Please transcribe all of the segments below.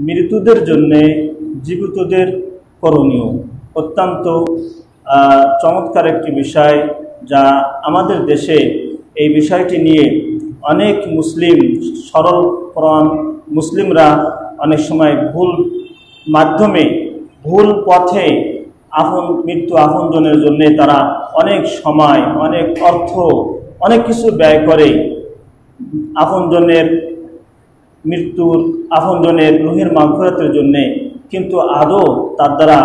মৃতদের জন্য জীবিতদের করণীয় অত্যন্ত চমৎকার একটি বিষয়, যা আমাদের দেশে এই বিষয়টি নিয়ে অনেক মুসলিম সরলপ্রাণ মুসলিমরা অনেক সময় ভুল মাধ্যমে ভুল পথে মৃত্যু আপনজনের জন্য তারা অনেক সময়, অনেক অর্থ, অনেক কিছু ব্যয় করে আপনজনের আপনজনের রুহের মাগফিরাতের জন্যে, কিন্তু আদৌ তার দ্বারা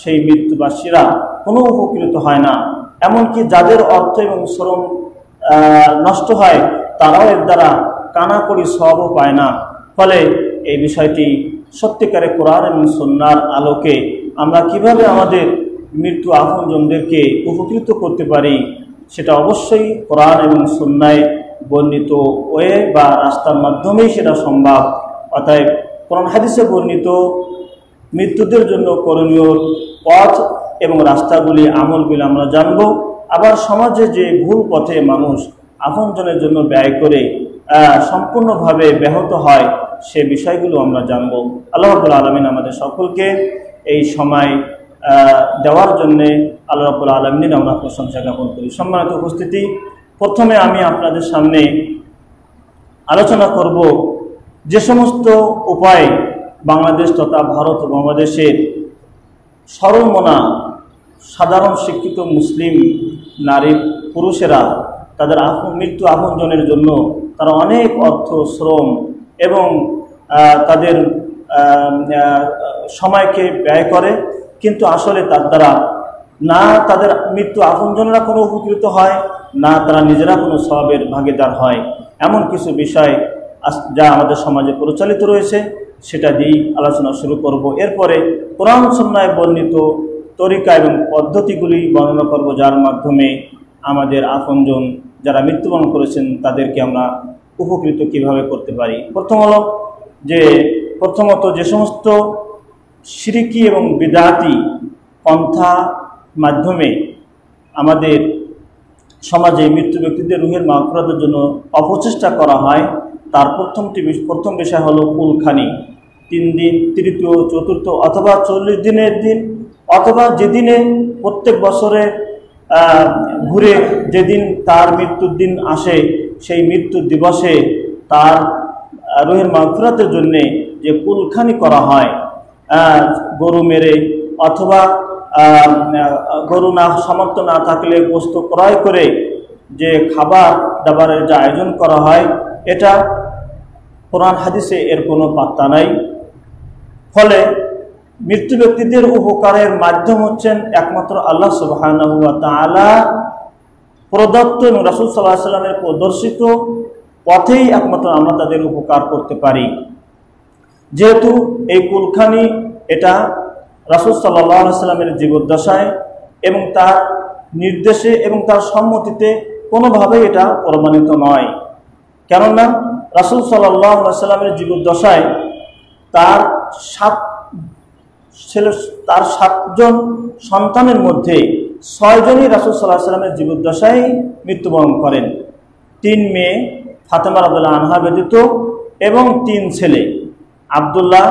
সেই মৃত্যুবাসীরা কোনো উপকৃত হয় না। এমনকি যাদের অর্থ এবং শ্রম নষ্ট হয় তারাও এর দ্বারা কানাকড়ি সওয়াবও পায় না। ফলে এই বিষয়টি সত্যিকারে কোরআন এবং সুন্নাহর আলোকে আমরা কিভাবে আমাদের মৃত্যু আপনজনদেরকে উপকৃত করতে পারি, সেটা অবশ্যই কোরআন এবং সুন্নাহয় বর্ণিত ওয়ে বা রাস্তার মাধ্যমেই সেটা সম্ভব। অতএব কোরআন হাদিসে বর্ণিত মৃত্যুদের জন্য করণীয় পথ এবং রাস্তাগুলি, আমলগুলি আমরা জানব। আবার সমাজে যে ভুল পথে মানুষ আপনজনের জন্য ব্যয় করে সম্পূর্ণভাবে ব্যাহত হয়, সে বিষয়গুলো আমরা জানব। আল্লাহ রাব্বুল আলামিন আমাদের সকলকে এই সময় দেওয়ার জন্যে আল্লাহ রাব্বুল আলামিনের আমরা প্রশংসা জ্ঞাপন করি। সম্মানিত উপস্থিতি, প্রথমে আমি আপনাদের সামনে আলোচনা করব যে সমস্ত উপায় বাংলাদেশ তথা ভারত ও বাংলাদেশের সরলমনা সাধারণ শিক্ষিত মুসলিম নারী পুরুষেরা তাদের মৃত্যু আপনজনের জন্য তারা অনেক অর্থ, শ্রম এবং তাদের সময়কে ব্যয় করে, কিন্তু আসলে তার দ্বারা না তাদের মৃত্যু আপনজনরা কোনো উপকৃত হয়, না তারা নিজেরা কোনো সওয়াবের ভাগীদার হয়। এমন কিছু বিষয় যা আমাদের সমাজে প্রচলিত রয়েছে, সেটা দিয়েই আলোচনা শুরু করব। এরপরে কোরআন সুন্নাহয় বর্ণিত তরিকা এবং পদ্ধতিগুলি বর্ণনা করব, যার মাধ্যমে আমাদের আপনজন যারা মৃত্যুবরণ করেছেন তাদেরকে আমরা উপকৃত কিভাবে করতে পারি। প্রথমত যে সমস্ত শিরকি এবং বিদআতি পন্থা মাধ্যমে আমাদের সমাজে মৃত্যু ব্যক্তিদের রুহের মাগফিরাতের জন্য অপচেষ্টা করা হয়, তার প্রথম বিষয় হলো কুলখানি। 3 দিন, তৃতীয়, চতুর্থ অথবা 40 দিনের দিন, অথবা যেদিনে প্রত্যেক বছরে ঘুরে যেদিন তার মৃত্যুর দিন আসে, সেই মৃত্যুর দিবসে তার রুহের মাগফিরাতের জন্যে যে কুলখানি করা হয়, গরু মেরে অথবা গরু না সামর্থ্য না থাকলে গোশত ক্রয় করে যে খাবার দাবারের যে আয়োজন করা হয়, এটা কোরআন হাদিসে এর কোনো পাত্তা নাই। ফলে মৃত্যু ব্যক্তিদের উপকারের মাধ্যম হচ্ছেন একমাত্র আল্লাহ সুবহানাহু ওয়া তাআলা প্রদত্ত এবং রাসূল সাল্লাল্লাহু আলাইহি ওয়াসাল্লামের প্রদর্শিত পথেই একমাত্র আমরা তাদের উপকার করতে পারি। যেহেতু এই কুলখানি এটা রাসূল সাল্লাল্লাহু আলাইহি ওয়াসাল্লামের জীবদ্দশায় এবং তার নির্দেশে এবং তার সম্মতিতে কোনোভাবেই এটা প্রমাণিত নয়। কেননা রাসূল সাল্লাল্লাহু আলাইহি ওয়াসাল্লামের জীবদ্দশায় তার 7জন সন্তানের মধ্যে 6 জনই রাসূল সাল্লাল্লাহু আলাইহি ওয়াসাল্লামের জীবদ্দশায় মৃত্যুবরণ করেন। 3 মেয়ে ফাতেমা রাদিয়াল্লাহু আনহা ব্যতীত এবং 3 ছেলে আব্দুল্লাহ,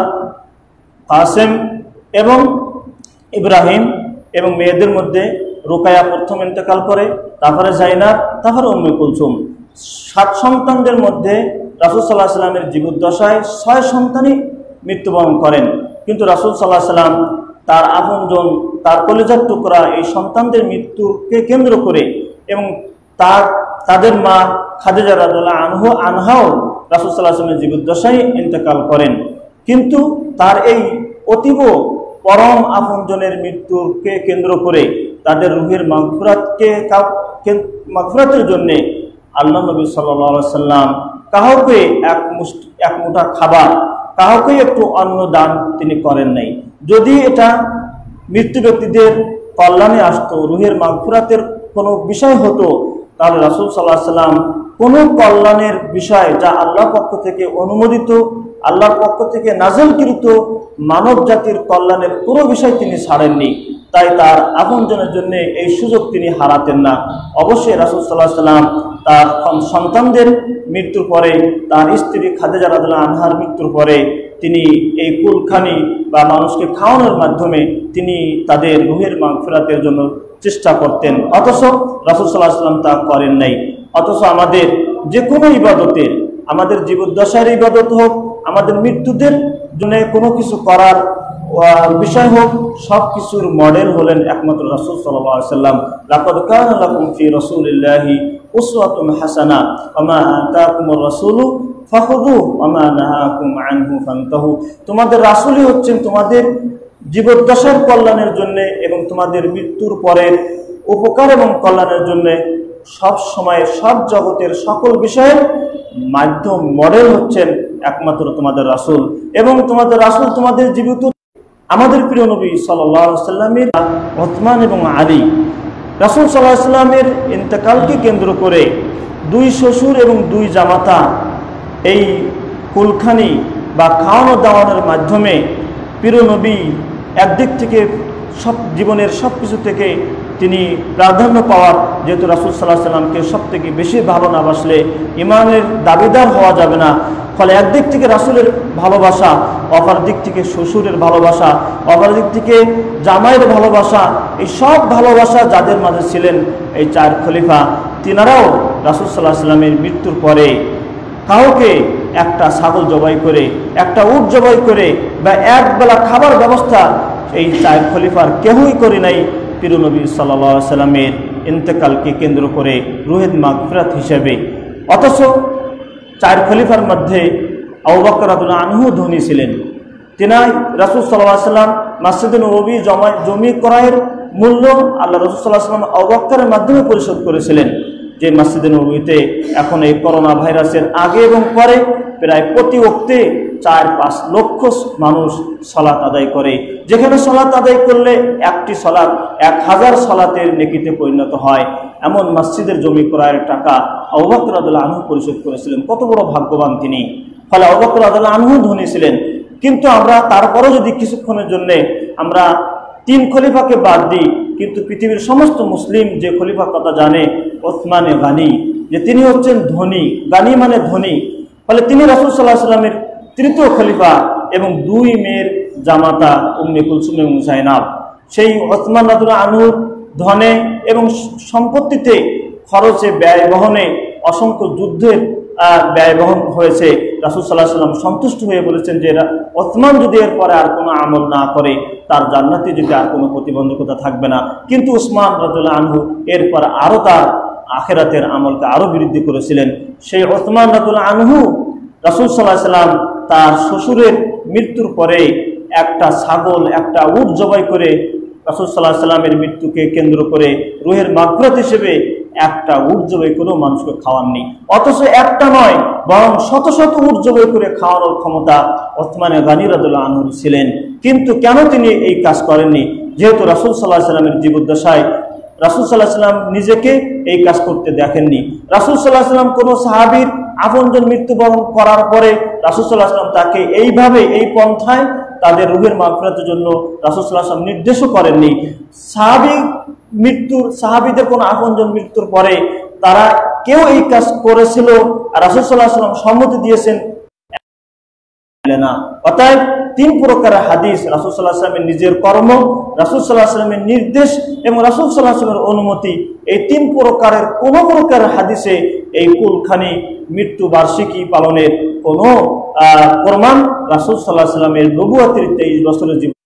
কাসেম এবং ইব্রাহিম, এবং মেয়েদের মধ্যে রুকায়া প্রথম ইন্তেকাল করে, তারপরে জাইনাব, তারপরে উম্মে কুলসুম। 7 সন্তানদের মধ্যে রাসূল সাল্লাল্লাহু আলাইহি ওয়াসাল্লামের জীবদ্দশায় 6 সন্তানই মৃত্যুবরণ করেন। কিন্তু রাসূল সাল্লাল্লাহু আলাইহি ওয়াসাল্লাম তার আপনজন, তার কলিজার টুকরা এই সন্তানদের মৃত্যুকে কেন্দ্র করে এবং তাদের মা খাদিজা রাদিয়াল্লাহু আনহাও রাসূল সাল্লাল্লাহু আলাইহি ওয়াসাল্লামের জীবদ্দশায় ইন্তেকাল করেন। কিন্তু তার এই অতীব পরম আপনজনের মৃত্যুকে কেন্দ্র করে তাদের রুহের মাগফিরাতের জন্যে আল্লাহ নবী সাল্লাল্লাহু আলাইহি ওয়াসাল্লাম কাউকে এক মুঠা খাবার, কাউকে একটু অন্ন দান তিনি করেন নাই। যদি এটা মৃত্যু ব্যক্তিদের কল্যাণে আসতো, রুহের মাগফিরাতের কোনো বিষয় হতো, তাহলে রাসূল সাল্লাল্লাহু আলাইহি ওয়াসাল্লাম কোনো কল্যাণের বিষয় যা আল্লাহর পক্ষ থেকে অনুমোদিত, আল্লাহর পক্ষ থেকে নাযিলকৃত মানব জাতির কল্যাণের পুরো বিষয় তিনি ছাড়েননি। তাই তার আপনজনের জন্য এই সুযোগ তিনি হারাতেন না। অবশ্যই রাসূল সাল্লাল্লাহু আলাইহি ওয়াসাল্লাম তার সন্তানদের মৃত্যুর পরে, তার স্ত্রী খাদিজা রাদিয়াল্লাহু আনহার মৃত্যুর পরে তিনি এই কুলখানি বা মানুষকে খাওয়ানোর মাধ্যমে তিনি তাদের রুহের মাগফিরাতের জন্য চেষ্টা করতেন, অথচ রাসূল সাল্লাল্লাহু আলাইহি ওয়াসাল্লাম তা করেন নাই। অথচ আমাদের যে কোনো ইবাদতের, আমাদের জীবদ্দশার ইবাদত হোক, আমাদের মৃত্যুদের জন্য কোনো কিছু করার বিষয় হোক, সব কিছুর মডেল হলেন একমাত্র রাসূল সাল্লাল্লাহু আলাইহি ওয়াসাল্লাম। লাকাদ কানা লাকুম ফি রাসূলিল্লাহি উসওয়াতুন হাসানা ওয়া মা আতাকুমুর রাসূলু ফাখুযুহু ওয়া মা নাহাকুম আনহু ফান্তাহু। তোমাদের রাসূলই হচ্ছেন তোমাদের জীবদ্দশার কল্যাণের জন্য এবং তোমাদের মৃত্যুর পরের উপকার এবং কল্যাণের জন্য সব সময় সব জগতের সকল বিষয়ের মাধ্যম মডেল হচ্ছেন একমাত্র তোমাদের রাসূল। এবং তোমাদের রাসূল তোমাদের জীবিত আমাদের প্রিয় নবী সাল্লাল্লাহু আলাইহি ওয়াসাল্লামের ওসমান এবং আলী, রাসূল সাল্লাল্লাহু আলাইহি ওয়াসাল্লামের ইন্তেকালকে কেন্দ্র করে দুই শ্বশুর এবং দুই জামাতা এই কুলখানি বা খাওয়ানো দাওয়ানোর মাধ্যমে প্রিয় নবী একদিক থেকে সব জীবনের সব কিছু থেকে তিনি প্রাধান্য পাওয়ার, যেহেতু রাসূল সাল্লাল্লাহু আলাইহি ওয়াসাল্লামকে সব থেকে বেশি ভালো না বাসলে ইমানের দাবিদার হওয়া যাবে না। ফলে একদিক থেকে রাসূলের ভালোবাসা, অপর দিক থেকে শ্বশুরের ভালোবাসা, অপর দিক থেকে জামাইয়ের ভালোবাসা, এই সব ভালোবাসা যাদের মাঝে ছিলেন এই চার খলিফা, তিনারাও রাসূল সাল্লাল্লাহু আলাইহি ওয়াসাল্লামের মৃত্যুর পরে কাউকে একটা ছাগল জবাই করে, একটা উট জবাই করে বা একবেলা খাবার ব্যবস্থা এই চার খলিফার কেউই করে নাই প্রিয় নবী সাল্লাল্লাহু আলাইহি ওয়াসাল্লামের ইন্তেকালকে কেন্দ্র করে রুহের মাগফিরাত হিসেবে। অথচ চার খলিফার মধ্যে আবু বকর রাদিয়াল্লাহু আনহু ধনী ছিলেন। তিনি রাসূল সাল্লাল্লাহু আলাইহি ওয়াসাল্লাম মসজিদে নববী জমি ক্রয়ের মূল্য আল্লাহ রাসূল সাল্লাল্লাহু আলাইহি ওয়াসাল্লাম আবু বকরের মাধ্যমে পরিশোধ করেছিলেন। যে মসজিদে নববীতে এখন এই করোনা ভাইরাসের আগে এবং পরে প্রায় প্রতি ওয়াক্তে 4-5 লক্ষ মানুষ সালাত আদায় করে, যেখানে সালাত আদায় করলে একটি সালাত 1000 সালাতের নেকিতে পরিণত হয়। এমন মসজিদের জমি ক্রয়ের টাকা আবু বকর রাদিয়াল্লাহু আনহু পরিশোধ করেছিলেন। কত বড় ভাগ্যবান তিনি! ফলে আবু বকর রাদিয়াল্লাহু আনহু ধনী ছিলেন। কিন্তু আমরা তারপরও যদি কিছুক্ষণের জন্য আমরা 3 খলিফাকে বাদ দিই, কিন্তু পৃথিবীর সমস্ত মুসলিম যে খলিফার কথা জানে ওসমানে গানি, যে তিনি হচ্ছেন ধনী, গানি মানে ধনী। ফলে তিনি রাসূল সাল্লাল্লাহু আলাইহি ওয়াসাল্লামের তৃতীয় খলিফা এবং 2 মেয়ের জামাতা উম্মে কুলসুম এবং জাইনাব। সেই ওসমান রাদিয়াল্লাহু আনহু ধনে এবং সম্পত্তিতে, খরচে, ব্যয় বহনে, অসংখ্য যুদ্ধের ব্যয় বহন হয়েছে। রাসূল সাল্লাল্লাহু আলাইহি ওয়াসাল্লাম সন্তুষ্ট হয়ে বলেছেন যে ওসমান যদি এরপরে আর কোনো আমল না করে তার জান্নাতে যদি আর কোনো প্রতিবন্ধকতা থাকবে না। কিন্তু ওসমান রাদিয়াল্লাহু আনহু এরপর আরও তার আখিরাতের আমলকে আরও বৃদ্ধি করেছিলেন। সেই ওসমান রাদিয়াল্লাহু আনহু রাসূল সাল্লাল্লাহু আলাইহি ওয়াসাল্লাম তার শ্বশুরের মৃত্যুর পরে একটা ছাগল, একটা উট জবাই করে রাসূল সাল্লাল্লাহু আলাইহি ওয়াসাল্লামের মৃত্যুকে কেন্দ্র করে রুহের মাগফিরাত হিসেবে একটা উট জবাই করেও মানুষকে খাওয়াননি। অথচ একটা নয়, বরং শত শত উট জবাই করে খাওয়ানোর ক্ষমতা ওসমান গানি রাদিয়াল্লাহু আনহু ছিলেন। কিন্তু কেন তিনি এই কাজ করেননি? যেহেতু রাসূল সাল্লাল্লাহু আলাইহি ওয়াসাল্লামের জীবদ্দশায় রাসূল সাল্লাল্লাহু আলাইহি ওয়াসাল্লাম নিজেকে এই কাজ করতে দেখেননি। রাসূল সাল্লাল্লাহু আলাইহি ওয়াসাল্লাম কোনো সাহাবীর আপনজন মৃত্যুবরণ করার পরে রাসূল সাল্লাল্লাহু আলাইহি ওয়াসাল্লাম তাকে এইভাবে, এই পন্থায় তাদের রুহের মাগফিরাতের জন্য রাসূল সাল্লাল্লাহু আলাইহি ওয়াসাল্লাম নির্দেশও করেননি। সাহাবীদের কোনো আপনজন মৃত্যুর পরে তারা কেউ এই কাজ করেছিল আর রাসূল সাল্লাল্লাহু আলাইহি ওয়াসাল্লাম সম্মতি দিয়েছেন না। অতএব 3 প্রকারের হাদিস, রাসূল সাল্লাল্লাহু আলাইহি ওয়াসাল্লামের নিজের কর্ম, রাসূল সাল্লাল্লাহু আলাইহি ওয়াসাল্লামের নির্দেশ এবং রাসূল সাল্লাল্লাহু আলাইহি ওয়াসাল্লামের অনুমতি, এই 3 প্রকারের কোন প্রকারের হাদিসে এই কুলখানি মৃত্যু বার্ষিকী পালনের কোনো প্রমাণ রাসূল সাল্লাল্লাহু আলাইহি ওয়াসাল্লামের নবুয়তের 23 বছরের জীবন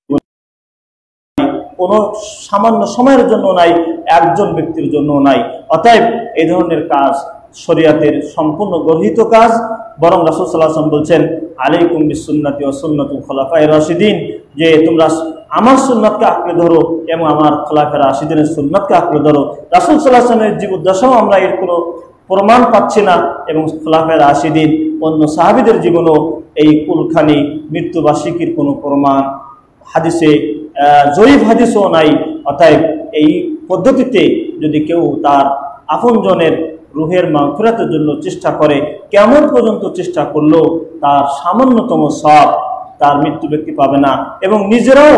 কোনো সামান্য সময়ের জন্য নাই, একজন ব্যক্তির জন্য নাই। অতএব এই ধরনের কাজ শরীয়তের সম্পূর্ণ গর্হিত কাজ। বরং রাসূল সাল্লাল্লাহু আলাইহি ওয়াসাল্লাম বলছেন, আলাইকুম বিসুন্নতি ওয়া সুন্নাতুল খুলাফায়ে রাশিদিন, যে তোমরা আমার সুন্নাতকে আঁকড়ে ধরো এবং আমার খোলাফায়ে রাশিদিনের সুন্নাতকে আঁকড়ে ধরো। রাসূল সাল্লাল্লাহু আলাইহি ওয়াসাল্লামের জীবদ্দশাও আমরা এর কোনো প্রমাণ পাচ্ছি না এবং খোলাফায়ে রাশিদিন অন্য সাহাবীদের জীবনও এই কুলখানি মৃত্যুবার্ষিকীর কোনো প্রমাণ হাদিসে, জয়ীফ হাদিসও নাই। অতএব এই পদ্ধতিতে যদি কেউ তার আপনজনের রুহের মাগফিরাতের জন্য চেষ্টা করে, কিয়ামত পর্যন্ত চেষ্টা করলেও তার সামান্যতম সওয়াব তার মৃত্যু ব্যক্তি পাবে না এবং নিজেরাও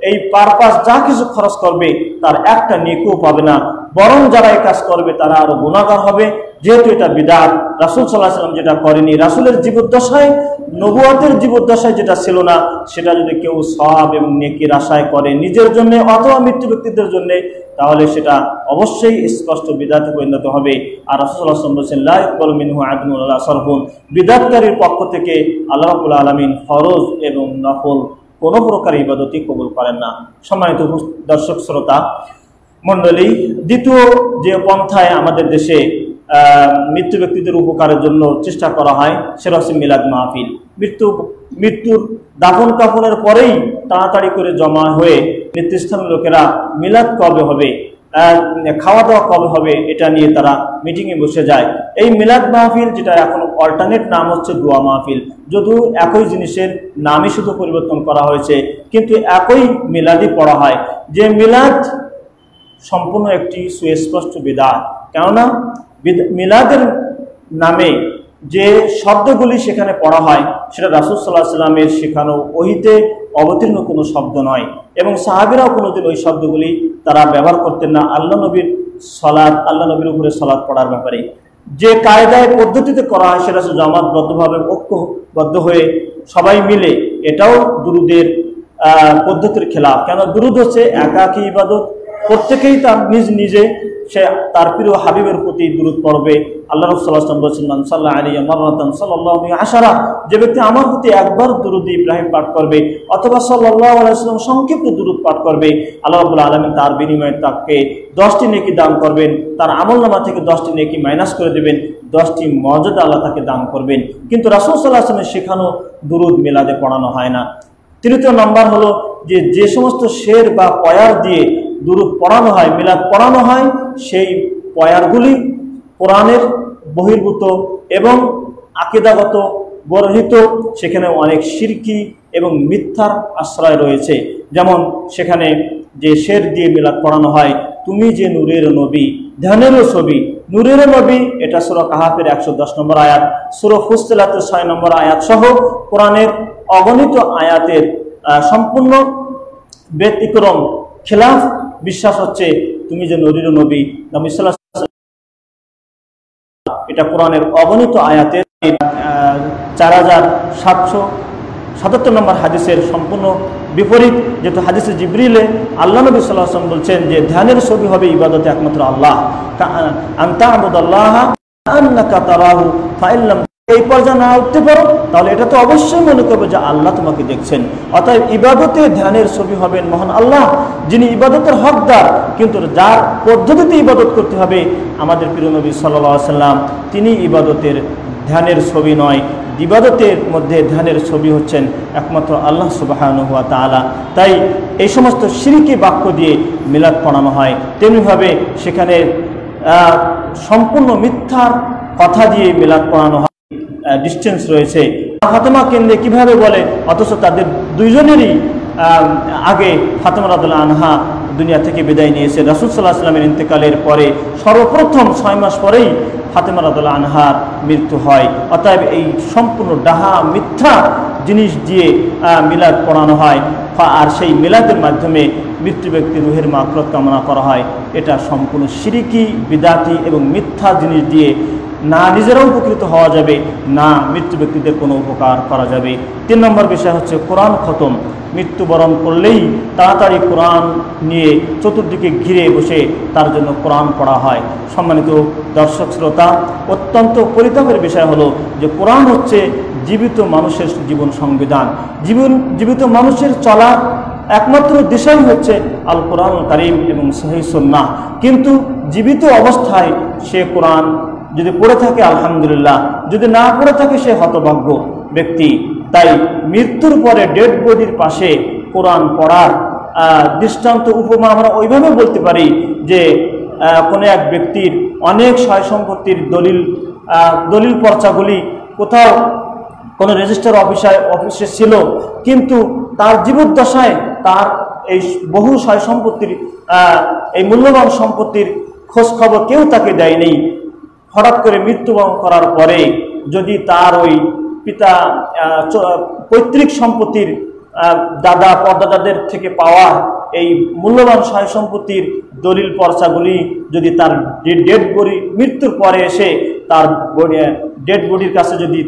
এই পারপাস যা কিছু খরচ করবে তার একটা নেকিও পাবে না। বরং যারা এই কাজ করবে তারা আরো গুনাহগার হবে, যেহেতু এটা বিদআত। রাসূল সাল্লাল্লাহু আলাইহি ওয়াসাল্লাম যেটা করেনি, রাসূলের জীবদ্দশায়, নবুয়তের জীবদ্দশায় যেটা ছিল না, সেটা যদি কেউ সওয়াব এবং নেকির আশায় করে নিজের জন্য অথবা মৃত্যু ব্যক্তিদের জন্য, তাহলে সেটা অবশ্যই স্পষ্ট বিদআতে পরিণত হবে। আর রাসূল সাল্লাল্লাহু আলাইহি ওয়াসাল্লাম বলেছেন, লা ইয়াকবালু মিনহু আদলুন ওয়ালা সারফুন, বিদআতকারীর পক্ষ থেকে আল্লাহ রাব্বুল আলামিন ফরজ এবং নফল কোনো প্রকার ইবাদতই কবুল করেন না। সম্মানিত দর্শক শ্রোতা মণ্ডলী, দ্বিতীয় যে পন্থায় আমাদের দেশে মৃত্যু ব্যক্তিদের উপকারের জন্য চেষ্টা করা হয় সেটা হচ্ছে মিলাদ মাহফিল। মৃত্যুর দাফন কাফনের পরেই তাড়াতাড়ি করে জমা হয়ে নেতৃস্থানীয় লোকেরা মিলাদ কবে হবে, খাওয়া দাওয়া কবে হবে, এটা নিয়ে তারা মিটিংয়ে বসে যায়। এই মিলাদ মাহফিল, যেটা এখন অল্টারনেট নাম হচ্ছে দোয়া মাহফিল, যদিও একই জিনিসের নামই শুধু পরিবর্তন করা হয়েছে, কিন্তু একই মিলাদই পড়া হয়। যে মিলাদ সম্পূর্ণ একটি সুস্পষ্ট বিদআত। কেননা মিলাদের নামে যে শব্দগুলি সেখানে পড়া হয় সেটা রাসূল সাল্লাল্লাহু আলাইহি ওয়াসাল্লামের শেখানো ওহীতে অবতীর্ণ কোনো শব্দ নয়, এবং সাহাবীরাও কোনোদিন ওই শব্দগুলি তারা ব্যবহার করতেন না আল্লাহ নবীর সালাত, আল্লাহ নবীর উপরে সালাত পড়ার ব্যাপারে। যে কায়দায় পদ্ধতিতে করা হয় সেটা হচ্ছে জামাতবদ্ধভাবে, ঐক্যবদ্ধ হয়ে সবাই মিলে, এটাও দুরুদের পদ্ধতির খেলাফ। কেন? দুরুদ হচ্ছে একাকী ইবাদত, প্রত্যেকেই তার নিজ নিজে সে তার প্রিয় হাবিবের প্রতি দুরুদ পড়বে। আল্লাহ রাসূল সাল্লাল্লাহু আলাইহি ওয়াসাল্লাম বলেছেন, মান সাল্লাল্লাহু আলাইহি মাররাতান সাল্লাল্লাহু আলাইহি আশারা, যে ব্যক্তি আমার প্রতি একবার দুরুদ ইব্রাহিম পাঠ করবে অথবা সাল্লাল্লাহু আলাইহি ওয়াসাল্লাম সংক্ষিপ্ত দুরুদ পাঠ করবে, আল্লাহ রাব্বুল আলামিন তার বিনিময়ে তাকে 10টি নেকি দান করবেন, তার আমলনামা থেকে 10টি নেকি মাইনাস করে দেবেন, 10টি মর্যাদা আল্লাহ তাকে দান করবেন। কিন্তু রাসূল সাল্লাল্লাহু আলাইহি ওয়াসাল্লামের শেখানো দুরুদ মিলাদে পড়ানো হয় না। তৃতীয় নম্বর হলো যে সমস্ত শের বা পয়ার দিয়ে দুরুদ পড়ানো হয়, মিলাদ পড়ানো হয়, সেই পয়ারগুলি কোরআনের বহির্ভূত এবং আকীদাগত গর্হিত। সেখানে অনেক শিরকি এবং মিথ্যার আশ্রয় রয়েছে। যেমন সেখানে যে শের দিয়ে মিলাদ পড়ানো হয়, তুমি যে নূরের নবী, ধ্যানেরও ছবি, নূরের নবী, এটা সূরা কাহাফের 110 নম্বর আয়াত, সূরা ফুসসিলাতের 6 নম্বর আয়াত সহ কোরআনের অগণিত আয়াতের সম্পূর্ণ ব্যতিক্রম খেলাফ বিশ্বাস হচ্ছে তুমি যে নূরের নবী, নবী সাল্লাল্লাহু আলাইহি ওয়াসাল্লাম, এটা কোরআনের অগণিত আয়াতের 4777 নম্বর হাদিসের সম্পূর্ণ বিপরীত। যেহেতু হাদিসে জিবরিলে আল্লাহ নবী সাল্লাল্লাহু আলাইহি ওয়াসাল্লাম বলছেন যে ধ্যানের ছবি হবে ইবাদতে একমাত্র আল্লাহ, আনতা আবুদাল্লাহ আন্নাকা তারাহু ফাইল্লাম, এই পর্যায়ে না উঠতে পারো তাহলে এটা তো অবশ্যই মনে করবে যে আল্লাহ তোমাকে দেখছেন। অতএব ইবাদতে ধ্যানের ছবি হবেন মহান আল্লাহ, যিনি ইবাদতের হকদার, কিন্তু যার পদ্ধতিতে ইবাদত করতে হবে আমাদের প্রিয় নবী সাল্লাল্লাহু আলাইহি ওয়াসাল্লাম, তিনি ইবাদতের ধ্যানের ছবি নয়, ইবাদতের মধ্যে ধ্যানের ছবি হচ্ছেন একমাত্র আল্লাহ সুবহানাহু ওয়া তাআলা। তাই এই সমস্ত শিরকি বাক্য দিয়ে মিলাদ পড়ানো হয়। তেমনিভাবে সেখানে সম্পূর্ণ মিথ্যার কথা দিয়ে মিলাদ পড়ানো হয়, ডিস্টেন্স রয়েছে। ফাতেমা কেন্দ্রে কিভাবে বলে, অথচ তাদের দুইজনেরই আগে ফাতেমা রাদিয়াল্লাহু আনহা দুনিয়া থেকে বিদায় নিয়েছে। রাসূল সাল্লাল্লাহু আলাইহি ওয়াসাল্লামের ইন্তেকালের পরে সর্বপ্রথম 6 মাস পরেই ফাতেমা রাদিয়াল্লাহু আনহার মৃত্যু হয়। অতএব এই সম্পূর্ণ ডাহা মিথ্যা জিনিস দিয়ে মিলাদ পড়ানো হয়, আর সেই মিলাদের মাধ্যমে মৃত্যু ব্যক্তির রুহের মাগফিরাত কামনা করা হয়। এটা সম্পূর্ণ শিরকি, বিদআতি এবং মিথ্যা জিনিস দিয়ে না নিজেরাও উপকৃত হওয়া যাবে, না মৃত্যু ব্যক্তিদের কোনো উপকার করা যাবে। 3 নম্বর বিষয় হচ্ছে কোরআন খতম। মৃত্যুবরণ করলেই তাড়াতাড়ি কোরআন নিয়ে চতুর্দিকে ঘিরে বসে তার জন্য কোরআন পড়া হয়। সম্মানিত দর্শক শ্রোতা, অত্যন্ত পরিতাপের বিষয় হলো যে কোরআন হচ্ছে জীবিত মানুষের জীবন সংবিধান, জীবিত মানুষের চলার একমাত্র দিশাই হচ্ছে আল কোরআনুল কারীম এবং সহিহ সুন্নাহ। কিন্তু জীবিত অবস্থায় সে কোরআন যদি পড়ে থাকে আলহামদুলিল্লাহ, যদি না পড়ে থাকে সে হতভাগ্য ব্যক্তি। তাই মৃত্যুর পরে ডেড বডির পাশে কোরআন পড়ার দৃষ্টান্ত উপমা আমরা ওইভাবে বলতে পারি যে কোনো এক ব্যক্তির অনেক সয় সম্পত্তির দলিল পর্চাগুলি কোথাও কোনো রেজিস্টার অফিসে ছিল, কিন্তু তার জীবদ্দশায় তার এই বহু সয় সম্পত্তির এই মূল্যবান সম্পত্তির খোঁজ খবর কেউ তাকে দেয়নি। হঠাৎ করে মৃত্যুবরণ করার পরে যদি তার ওই পিতা পৈতৃক সম্পত্তির দাদা পরদাদাদের থেকে পাওয়া এই মূল্যবান সয় সম্পত্তির দলিল পর্চাগুলি যদি তার ডেড বডি মৃত্যুর পরে এসে তার ডেড বডির কাছে যদি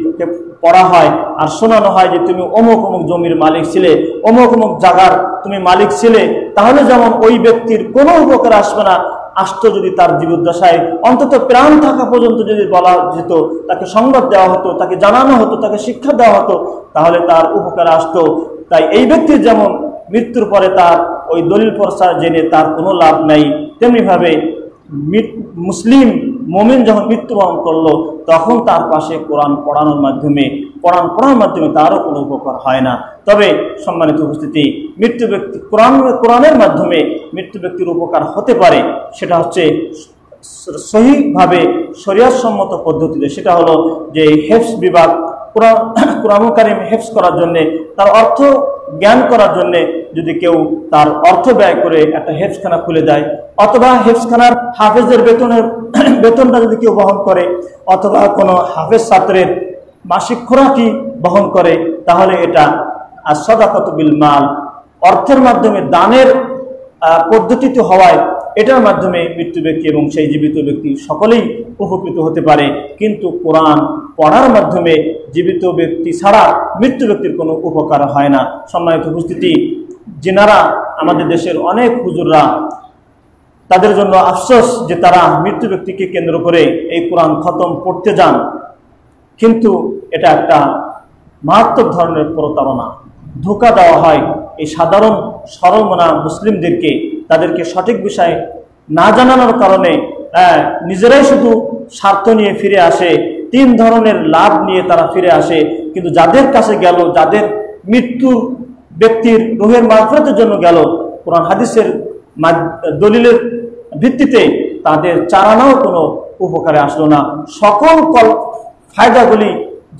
পড়া হয় আর শোনানো হয় যে তুমি অমুক অমুক জমির মালিক ছিলে, অমুক অমুক জায়গার তুমি মালিক ছিলে, তাহলে যেমন ওই ব্যক্তির কোনো উপকার আসবে না, আসতো যদি তার জীবদ্দশায় অন্তত প্রাণ থাকা পর্যন্ত যদি বলা যেত, তাকে সংবাদ দেওয়া হতো, তাকে জানানো হতো, তাকে শিক্ষা দেওয়া হতো, তাহলে তার উপকার আসতো। তাই এই ব্যক্তির যেমন মৃত্যুর পরে তার ওই দলিল পর্চা জেনে তার কোনো লাভ নাই, তেমনিভাবে মুসলিম মোমিন যখন মৃত্যুবরণ করলো তখন তার পাশে কোরআন পড়ানোর মাধ্যমে পড়ার মাধ্যমে তারও কোনো উপকার হয় না। তবে সম্মানিত উপস্থিতি, মৃত্যু ব্যক্তি কোরআনের মাধ্যমে মৃত্যু ব্যক্তির উপকার হতে পারে, সেটা হচ্ছে সহিভাবে শরিয়তসম্মত পদ্ধতিতে। সেটা হলো যে হেফজ বিভাগ, কোরআন কারীম হেফজ করার জন্যে, তার অর্থ জ্ঞান করার জন্যে যদি কেউ তার অর্থ ব্যয় করে একটা হেফজখানা খুলে দেয়, অথবা হেফজখানার হাফেজের বেতনটা যদি কেউ বহন করে, অথবা কোনো হাফেজ ছাত্রের মাসিক খোরাকি বহন করে, তাহলে এটা সাদাকাতু বিল মাল, অর্থের মাধ্যমে দানের পদ্ধতিতে হওয়ায় এটার মাধ্যমে মৃত্যু ব্যক্তি এবং সেই জীবিত ব্যক্তি সকলেই উপকৃত হতে পারে। কিন্তু কোরআন পড়ার মাধ্যমে জীবিত ব্যক্তি ছাড়া মৃত্যু ব্যক্তির কোনো উপকার হয় না। সম্মানিত উপস্থিতি, যিনারা আমাদের দেশের অনেক হুজুররা, তাদের জন্য আফসোস যে তারা মৃত্যু ব্যক্তিকে কেন্দ্র করে এই কোরআন খতম পড়তে যান, কিন্তু এটা একটা মারাত্মক ধরনের প্রতারণা, ধোঁকা দেওয়া হয় এই সাধারণ সরলমনা মুসলিমদেরকে। তাদেরকে সঠিক বিষয় না জানানোর কারণে নিজেরাই শুধু স্বার্থ নিয়ে ফিরে আসে, 3 ধরনের লাভ নিয়ে তারা ফিরে আসে। কিন্তু যাদের কাছে গেল, যাদের মৃত্যুর ব্যক্তির রুহের মাগফিরাতের জন্য গেল, কোরআন হাদিসের দলিলের ভিত্তিতে তাদের চারানাও কোনো উপকারে আসলো না। সকল ফায়দাগুলি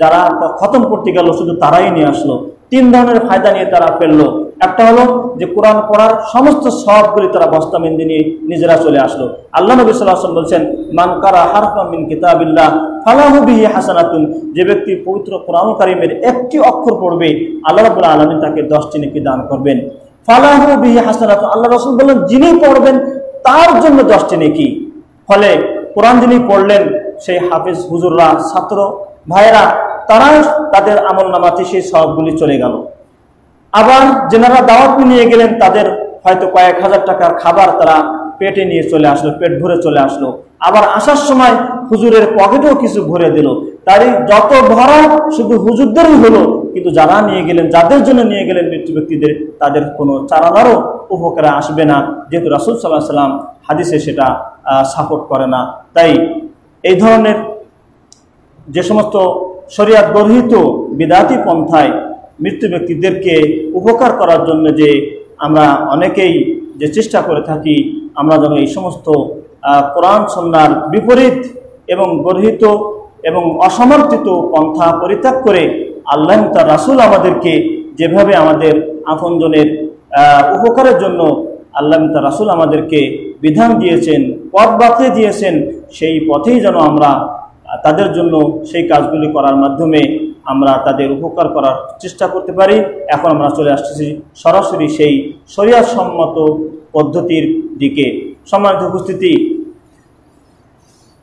যারা খতম করতে গেল শুধু তারাই নিয়ে আসলো। 3 ধরনের ফায়দা নিয়ে তারা ফেললো। একটা হলো যে কোরআন পড়ার সমস্ত সওয়াবগুলি তারা বস্তামেন্দি নিয়ে নিজেরা চলে আসলো। আল্লাহ নবী সাল্লাল্লাহু আলাইহি ওয়াসাল্লাম বলছেন, মান কারা হারফাম মিন কিতাবিল্লাহ ফালাহু বিহি হাসানাতুন, যে ব্যক্তি পবিত্র কোরআন কারীমের একটি অক্ষর পড়বে আল্লাহ রাব্বুল আলামিন তাকে 10টি নেকি দান করবেন। ফালাহু বিহি হাসানাতুন, আল্লাহ রাসূল বললেন যিনি পড়বেন তার জন্য 10টি নেকি। ফলে কোরআন যিনি পড়লেন সেই হাফেজ হুজুররা, ছাত্র ভাইয়েরা, তারা তাদের আমলনামাতে সেই সওয়াবগুলি চলে গেল। আবার যেনারা দাওয়াত নিয়ে গেলেন তাদের হয়তো কয়েক হাজার টাকার খাবার তারা পেটে নিয়ে চলে আসলো, পেট ভরে চলে আসলো। আবার আসার সময় হুজুরের পকেটেও কিছু ভরে দিল। তারই যত ভরা শুধু হুজুরদেরই হলো, কিন্তু যারা নিয়ে গেলেন, যাদের জন্য নিয়ে গেলেন মৃত্যু ব্যক্তিদের, তাদের কোনো চারানারও উপকারে আসবে না, যেহেতু রাসূল সাল্লাল্লাহু আলাইহি ওয়াসাল্লাম হাদিসে সেটা সাপোর্ট করে না। তাই এই ধরনের যে সমস্ত শরিয়াত বর্হিত বিদআতি পন্থায় মৃত্যু ব্যক্তিদেরকে উপকার করার জন্য যে আমরা অনেকেই যে চেষ্টা করে থাকি, আমরা যেন এই সমস্ত কোরআন সুন্নাহর বিপরীত এবং গর্হিত এবং অসমর্থিত পন্থা পরিত্যাগ করে আল্লাহ তার রাসূল আমাদেরকে যেভাবে আমাদের আপনজনের উপকারের জন্য আল্লাহ তার রাসূল আমাদেরকে বিধান দিয়েছেন, পথ বাতলে দিয়েছেন, সেই পথেই যেন আমরা তাদের জন্য সেই কাজগুলি করার মাধ্যমে আমরা তাদের উপকার করার চেষ্টা করতে পারি। এখন আমরা চলে আসতেছি সরাসরি সেই শরিয়ত সম্মত পদ্ধতির দিকে। সম্মানিত উপস্থিতি,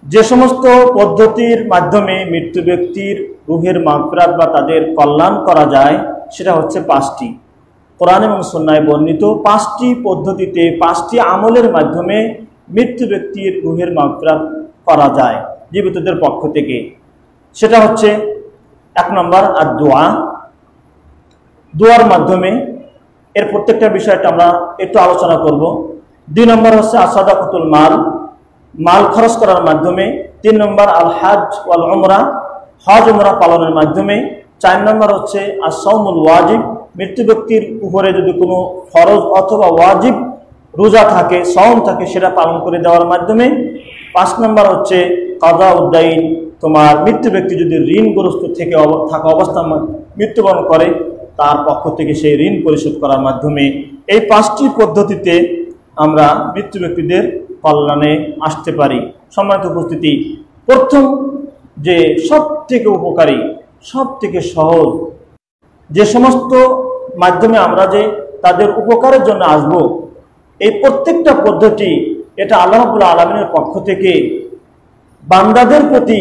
যে সমস্ত পদ্ধতির মাধ্যমে মৃত্যু ব্যক্তির রুহের মাগফিরাত বা তাদের কল্যাণ করা যায় সেটা হচ্ছে 5টি। কোরআন এবং সুন্নাহয় বর্ণিত 5টি পদ্ধতিতে 5টি আমলের মাধ্যমে মৃত্যু ব্যক্তির রুহের মাগফিরাত করা যায় জীবিতদের পক্ষ থেকে। সেটা হচ্ছে 1 নম্বর আর দোয়ার মাধ্যমে, এর প্রত্যেকটা বিষয়টা আমরা একটু আলোচনা করব। 2 নম্বর হচ্ছে আসাদাকাতুল মাল খরচ করার মাধ্যমে। 3 নম্বর আল হজ ওয়াল উমরা, হজ উমরা পালনের মাধ্যমে। 4 নম্বর হচ্ছে as-সাওমুল ওয়াজিব, মৃত্যু ব্যক্তির উপরে যদি কোনো ফরজ অথবা ওয়াজিব রোজা থাকে, সাওম থাকে, সেটা পালন করে দেওয়ার মাধ্যমে। 5 নম্বর হচ্ছে কাযাউদ্দাইন, তোমার মৃত্যু ব্যক্তি যদি ঋণগ্রস্ত থেকে থাকা অবস্থায় মৃত্যুবরণ করে তার পক্ষ থেকে সেই ঋণ পরিশোধ করার মাধ্যমে। এই 5টি পদ্ধতিতে আমরা মৃত্যু ব্যক্তিদের কল্যাণে আসতে পারি। সম্মানিত উপস্থিতি, প্রথম যে সব থেকে উপকারী, সব থেকে সহজ যে সমস্ত মাধ্যমে আমরা যে তাদের উপকারের জন্য আসব, এই প্রত্যেকটা পদ্ধতি এটা আল্লাহ রাব্বুল আলামিনের পক্ষ থেকে বান্দাদের প্রতি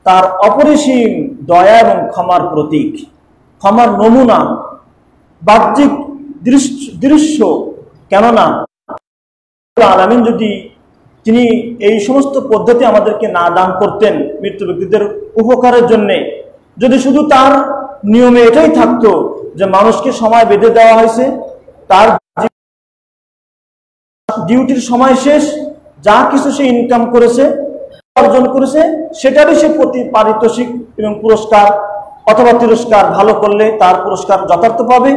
তার অপরিসীম দয়া এবং ক্ষমার প্রতীক, ক্ষমার নমুনা, বাহ্যিক দৃশ্য। কেননা আলামিন যদি তিনি এই সমস্ত পদ্ধতি আমাদেরকে না দান করতেন মৃত্যু ব্যক্তিদের উপকারের জন্য, যদি শুধু তার নিয়মে এটাই থাকতো যে মানুষকে সময় বেঁধে দেওয়া হয়েছে, তার ডিউটির সময় শেষ, যা কিছু সে ইনকাম করেছে অর্জন করেছে সেটারই সে প্রতি পারিতোষিক এবং পুরস্কার অথবা তিরস্কার, ভালো করলে তার পুরস্কার যথার্থ পাবে,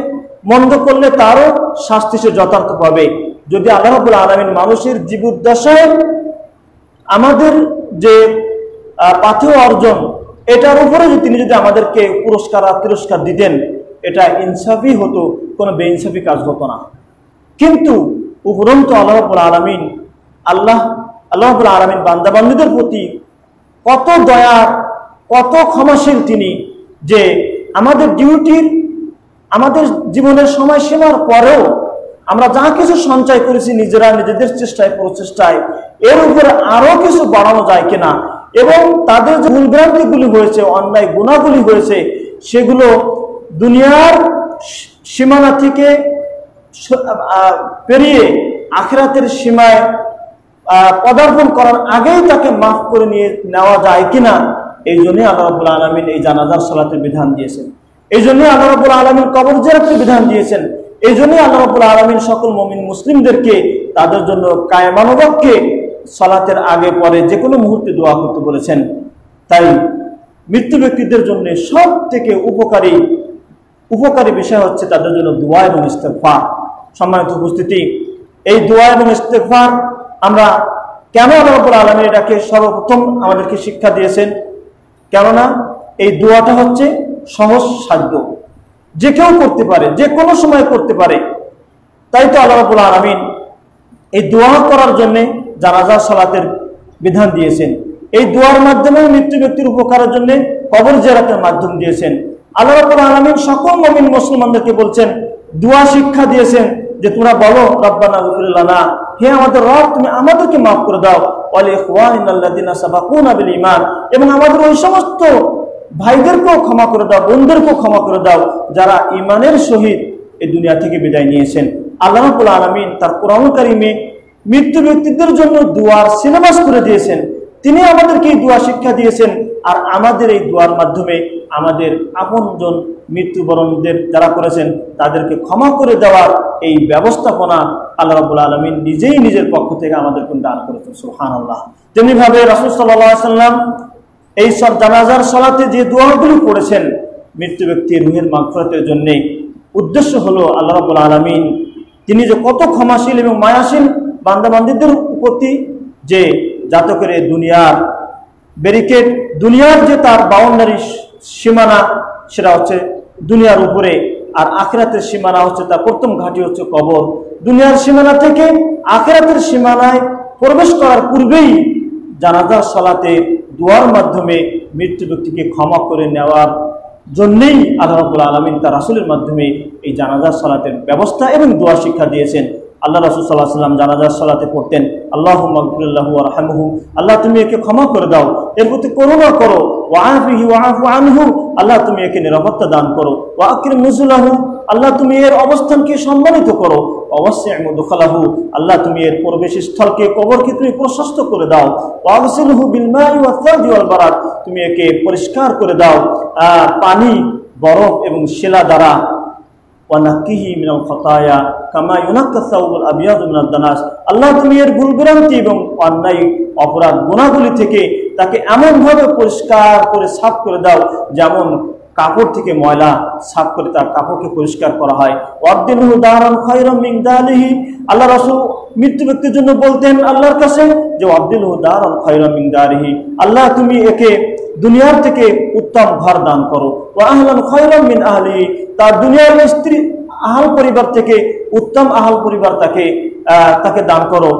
মন্দ করলে তারও শাস্তি সে যথার্থ পাবে। যদি আল্লাহ রাব্বুল আলামিন মানুষের জীবদ্দশায় আমাদের যে পাথেয় অর্জন এটার উপরে তিনি যদি আমাদেরকে পুরস্কার আর তিরস্কার দিতেন, এটা ইনসাফি হতো, কোনো বেইনসাফি কাজ হতো না। কিন্তু উপরন্তু আল্লাহ রাব্বুল আলামিন বান্দাবান্দীদের প্রতি কত দয়া, কত ক্ষমাশীল তিনি, যে আমাদের ডিউটির, আমাদের জীবনের সময়সীমার পরেও আমরা যা কিছু সঞ্চয় করেছি নিজেরা নিজেদের চেষ্টায় প্রচেষ্টায়, এর উপরে আরো কিছু বাড়ানো যায় কিনা, এবং তাদের যে ভুলভ্রান্তিগুলি হয়েছে, অন্যায় গুণাগুলি হয়েছে, সেগুলো দুনিয়ার সীমানা থেকে পেরিয়ে আখিরাতের সীমায় পদার্পণ করার আগেই তাকে মাফ করে নিয়ে নেওয়া যায় কিনা। এই জন্যই আল্লাহ রাব্বুল আলামিন এই জানাজার সালাতের বিধান দিয়েছেন, এই জন্যই আল্লাহ রাব্বুল আলামিন কবর জিয়ারতের বিধান দিয়েছেন, এই জন্যই আল্লাহ রাব্বুল আলামিন সকল মুমিন মুসলিমদেরকে তাদের জন্য কায়মানুবাক্যে সালাতের আগে পরে যে কোনো মুহূর্তে দোয়া করতে বলেছেন। তাই মৃত্যু ব্যক্তিদের জন্য সব থেকে উপকারী বিষয় হচ্ছে তাদের জন্য দোয়া এবং ইস্তেগফার। সম্মানিত উপস্থিতি, এই দোয়া এবং ইস্তেগফার আমরা কেন আল্লাহ রাব্বুল আলামিন এটাকে সর্বপ্রথম আমাদেরকে শিক্ষা দিয়েছেন? কেননা এই দোয়াটা হচ্ছে সহজ সাধ্য, যে কেউ করতে পারে, যে কোনো সময় করতে পারে। তাই তো আল্লাহ রাব্বুল আলামিন এই দোয়া করার জন্য জানাজার সালাতের বিধান দিয়েছেন। এই দোয়ার মাধ্যমে মৃত্যু ব্যক্তির উপকারের জন্য কবর জিয়ারতের মাধ্যম দিয়েছেন। আল্লাহ রাব্বুল আলামিন সকল মুমিন মুসলমানদেরকে বলছেন, দোয়া শিক্ষা দিয়েছেন যে তোমরা বলো রব্বানা গফির লানা, হে আমাদের রব তুমি আমাদেরকে মাফ করে দাও, ওয়া লিইখওয়ানিনাল্লাযিনা সাবাকুনা বিল ঈমান, এবং আমাদের ওই সমস্ত ভাইদেরকেও ক্ষমা করে দাও, বোনদেরকেও ক্ষমা করে দাও যারা ঈমানের সহিত এই দুনিয়া থেকে বিদায় নিয়েছেন। আল্লাহ রাব্বুল আলামিন তার কোরআন কারীমে মৃত্যু ব্যক্তিদের জন্য দোয়ার সিলেবাস করে দিয়েছেন। তিনি আমাদেরকে এই দোয়া শিক্ষা দিয়েছেন, আর আমাদের এই দোয়ার মাধ্যমে আমাদের আপনজন মৃত্যুবরণদের যারা করেছেন তাদেরকে ক্ষমা করে দেওয়ার এই ব্যবস্থাপনা আল্লাহ রাব্বুল আলামিন নিজেই নিজের পক্ষ থেকে আমাদেরকে দান করেছেন। সুবহানাল্লাহ। তেমনিভাবে রাসূল সাল্লাল্লাহু আলাইহি ওয়াসাল্লাম এই সব জানাজার সালাতে যে দোয়াগুলো পড়েছেন মৃত্যু ব্যক্তির রূহের মাগফিরাতের জন্য, উদ্দেশ্য হলো আল্লাহ রাব্বুল আলামিন তিনি যে কত ক্ষমাশীল এবং মায়াশীল বান্দাবান্দীদের প্রতি, যে যাতে করে দুনিয়ার ব্যারিকেড, দুনিয়ার যে তার বাউন্ডারি সীমানা সেটা হচ্ছে দুনিয়ার উপরে, আর আখিরাতের সীমানা হচ্ছে তার প্রথম ঘাঁটি হচ্ছে কবর। দুনিয়ার সীমানা থেকে আখিরাতের সীমানায় প্রবেশ করার পূর্বেই জানাজার সালাতে দোয়ার মাধ্যমে মৃত্যু ব্যক্তিকে ক্ষমা করে নেওয়ার জন্যই আল্লাহ রাব্বুল আলামিন তার রাসূলের মাধ্যমে এই জানাজার সালাতের ব্যবস্থা এবং দোয়া শিক্ষা দিয়েছেন। আল্লাহ রাসূল সাল্লাল্লাহু আলাইহি ওয়াসাল্লাম জানাজার সালাতে পড়তেন, আল্লাহুম্মা গফির লাহু ওয়ারহামহু, আল্লাহ তুমি একে ক্ষমা করে দাও, এর প্রতি করুণা করো, ওয়াআফিহি ওয়াআফু আনহু, আল্লাহ তুমি একে নিরাপত্তা দান করো, ওয়া আকরিম নুজুলাহু, আল্লাহ তুমি এর অবস্থানকে সম্মানিত করো, ওয়াসি' মুদখালাহু, আল্লাহ তুমি এর প্রবেশ স্থলকে, কবরকে তুমি প্রশস্ত করে দাও, ওয়াগসিলহু বিল মাই ওয়াস সালজি ওয়াল বারাদ, তুমি একে পরিষ্কার করে দাও পানি, বরফ এবং শিলা দ্বারা, ওয়ানাকিহি মিনাল খাতায়া কামা ইউনাক্কাস সাওবুল আবিয়াদু মিনাদ দানাস, আল্লাহ তুমি এর ভুলভ্রান্তি এবং অন্যায় অপরাধ গুনাহগুলি থেকে তাকে এমনভাবে পরিষ্কার করে সাফ করে দাও যেমন কাপড় থেকে ময়লা সাফ করে তার কাপড়কে পরিষ্কার করা হয়। ওয়াবদিলহু দারান খায়রাম মিন দারিহি, আল্লাহ রাসূল মৃত্যু ব্যক্তির জন্য বলতেন আল্লাহর কাছে যে ওয়াবদিলহু দারান খায়রাম মিন দারিহি, আল্লাহ তুমি একে দুনিয়ার থেকে উত্তম ঘর দান করো, ওয়া আহলান খায়রাম মিন আহলিহি, তার দুনিয়ার স্ত্রী আহাল পরিবার থেকে উত্তম আহাল পরিবার তাকে দান করো,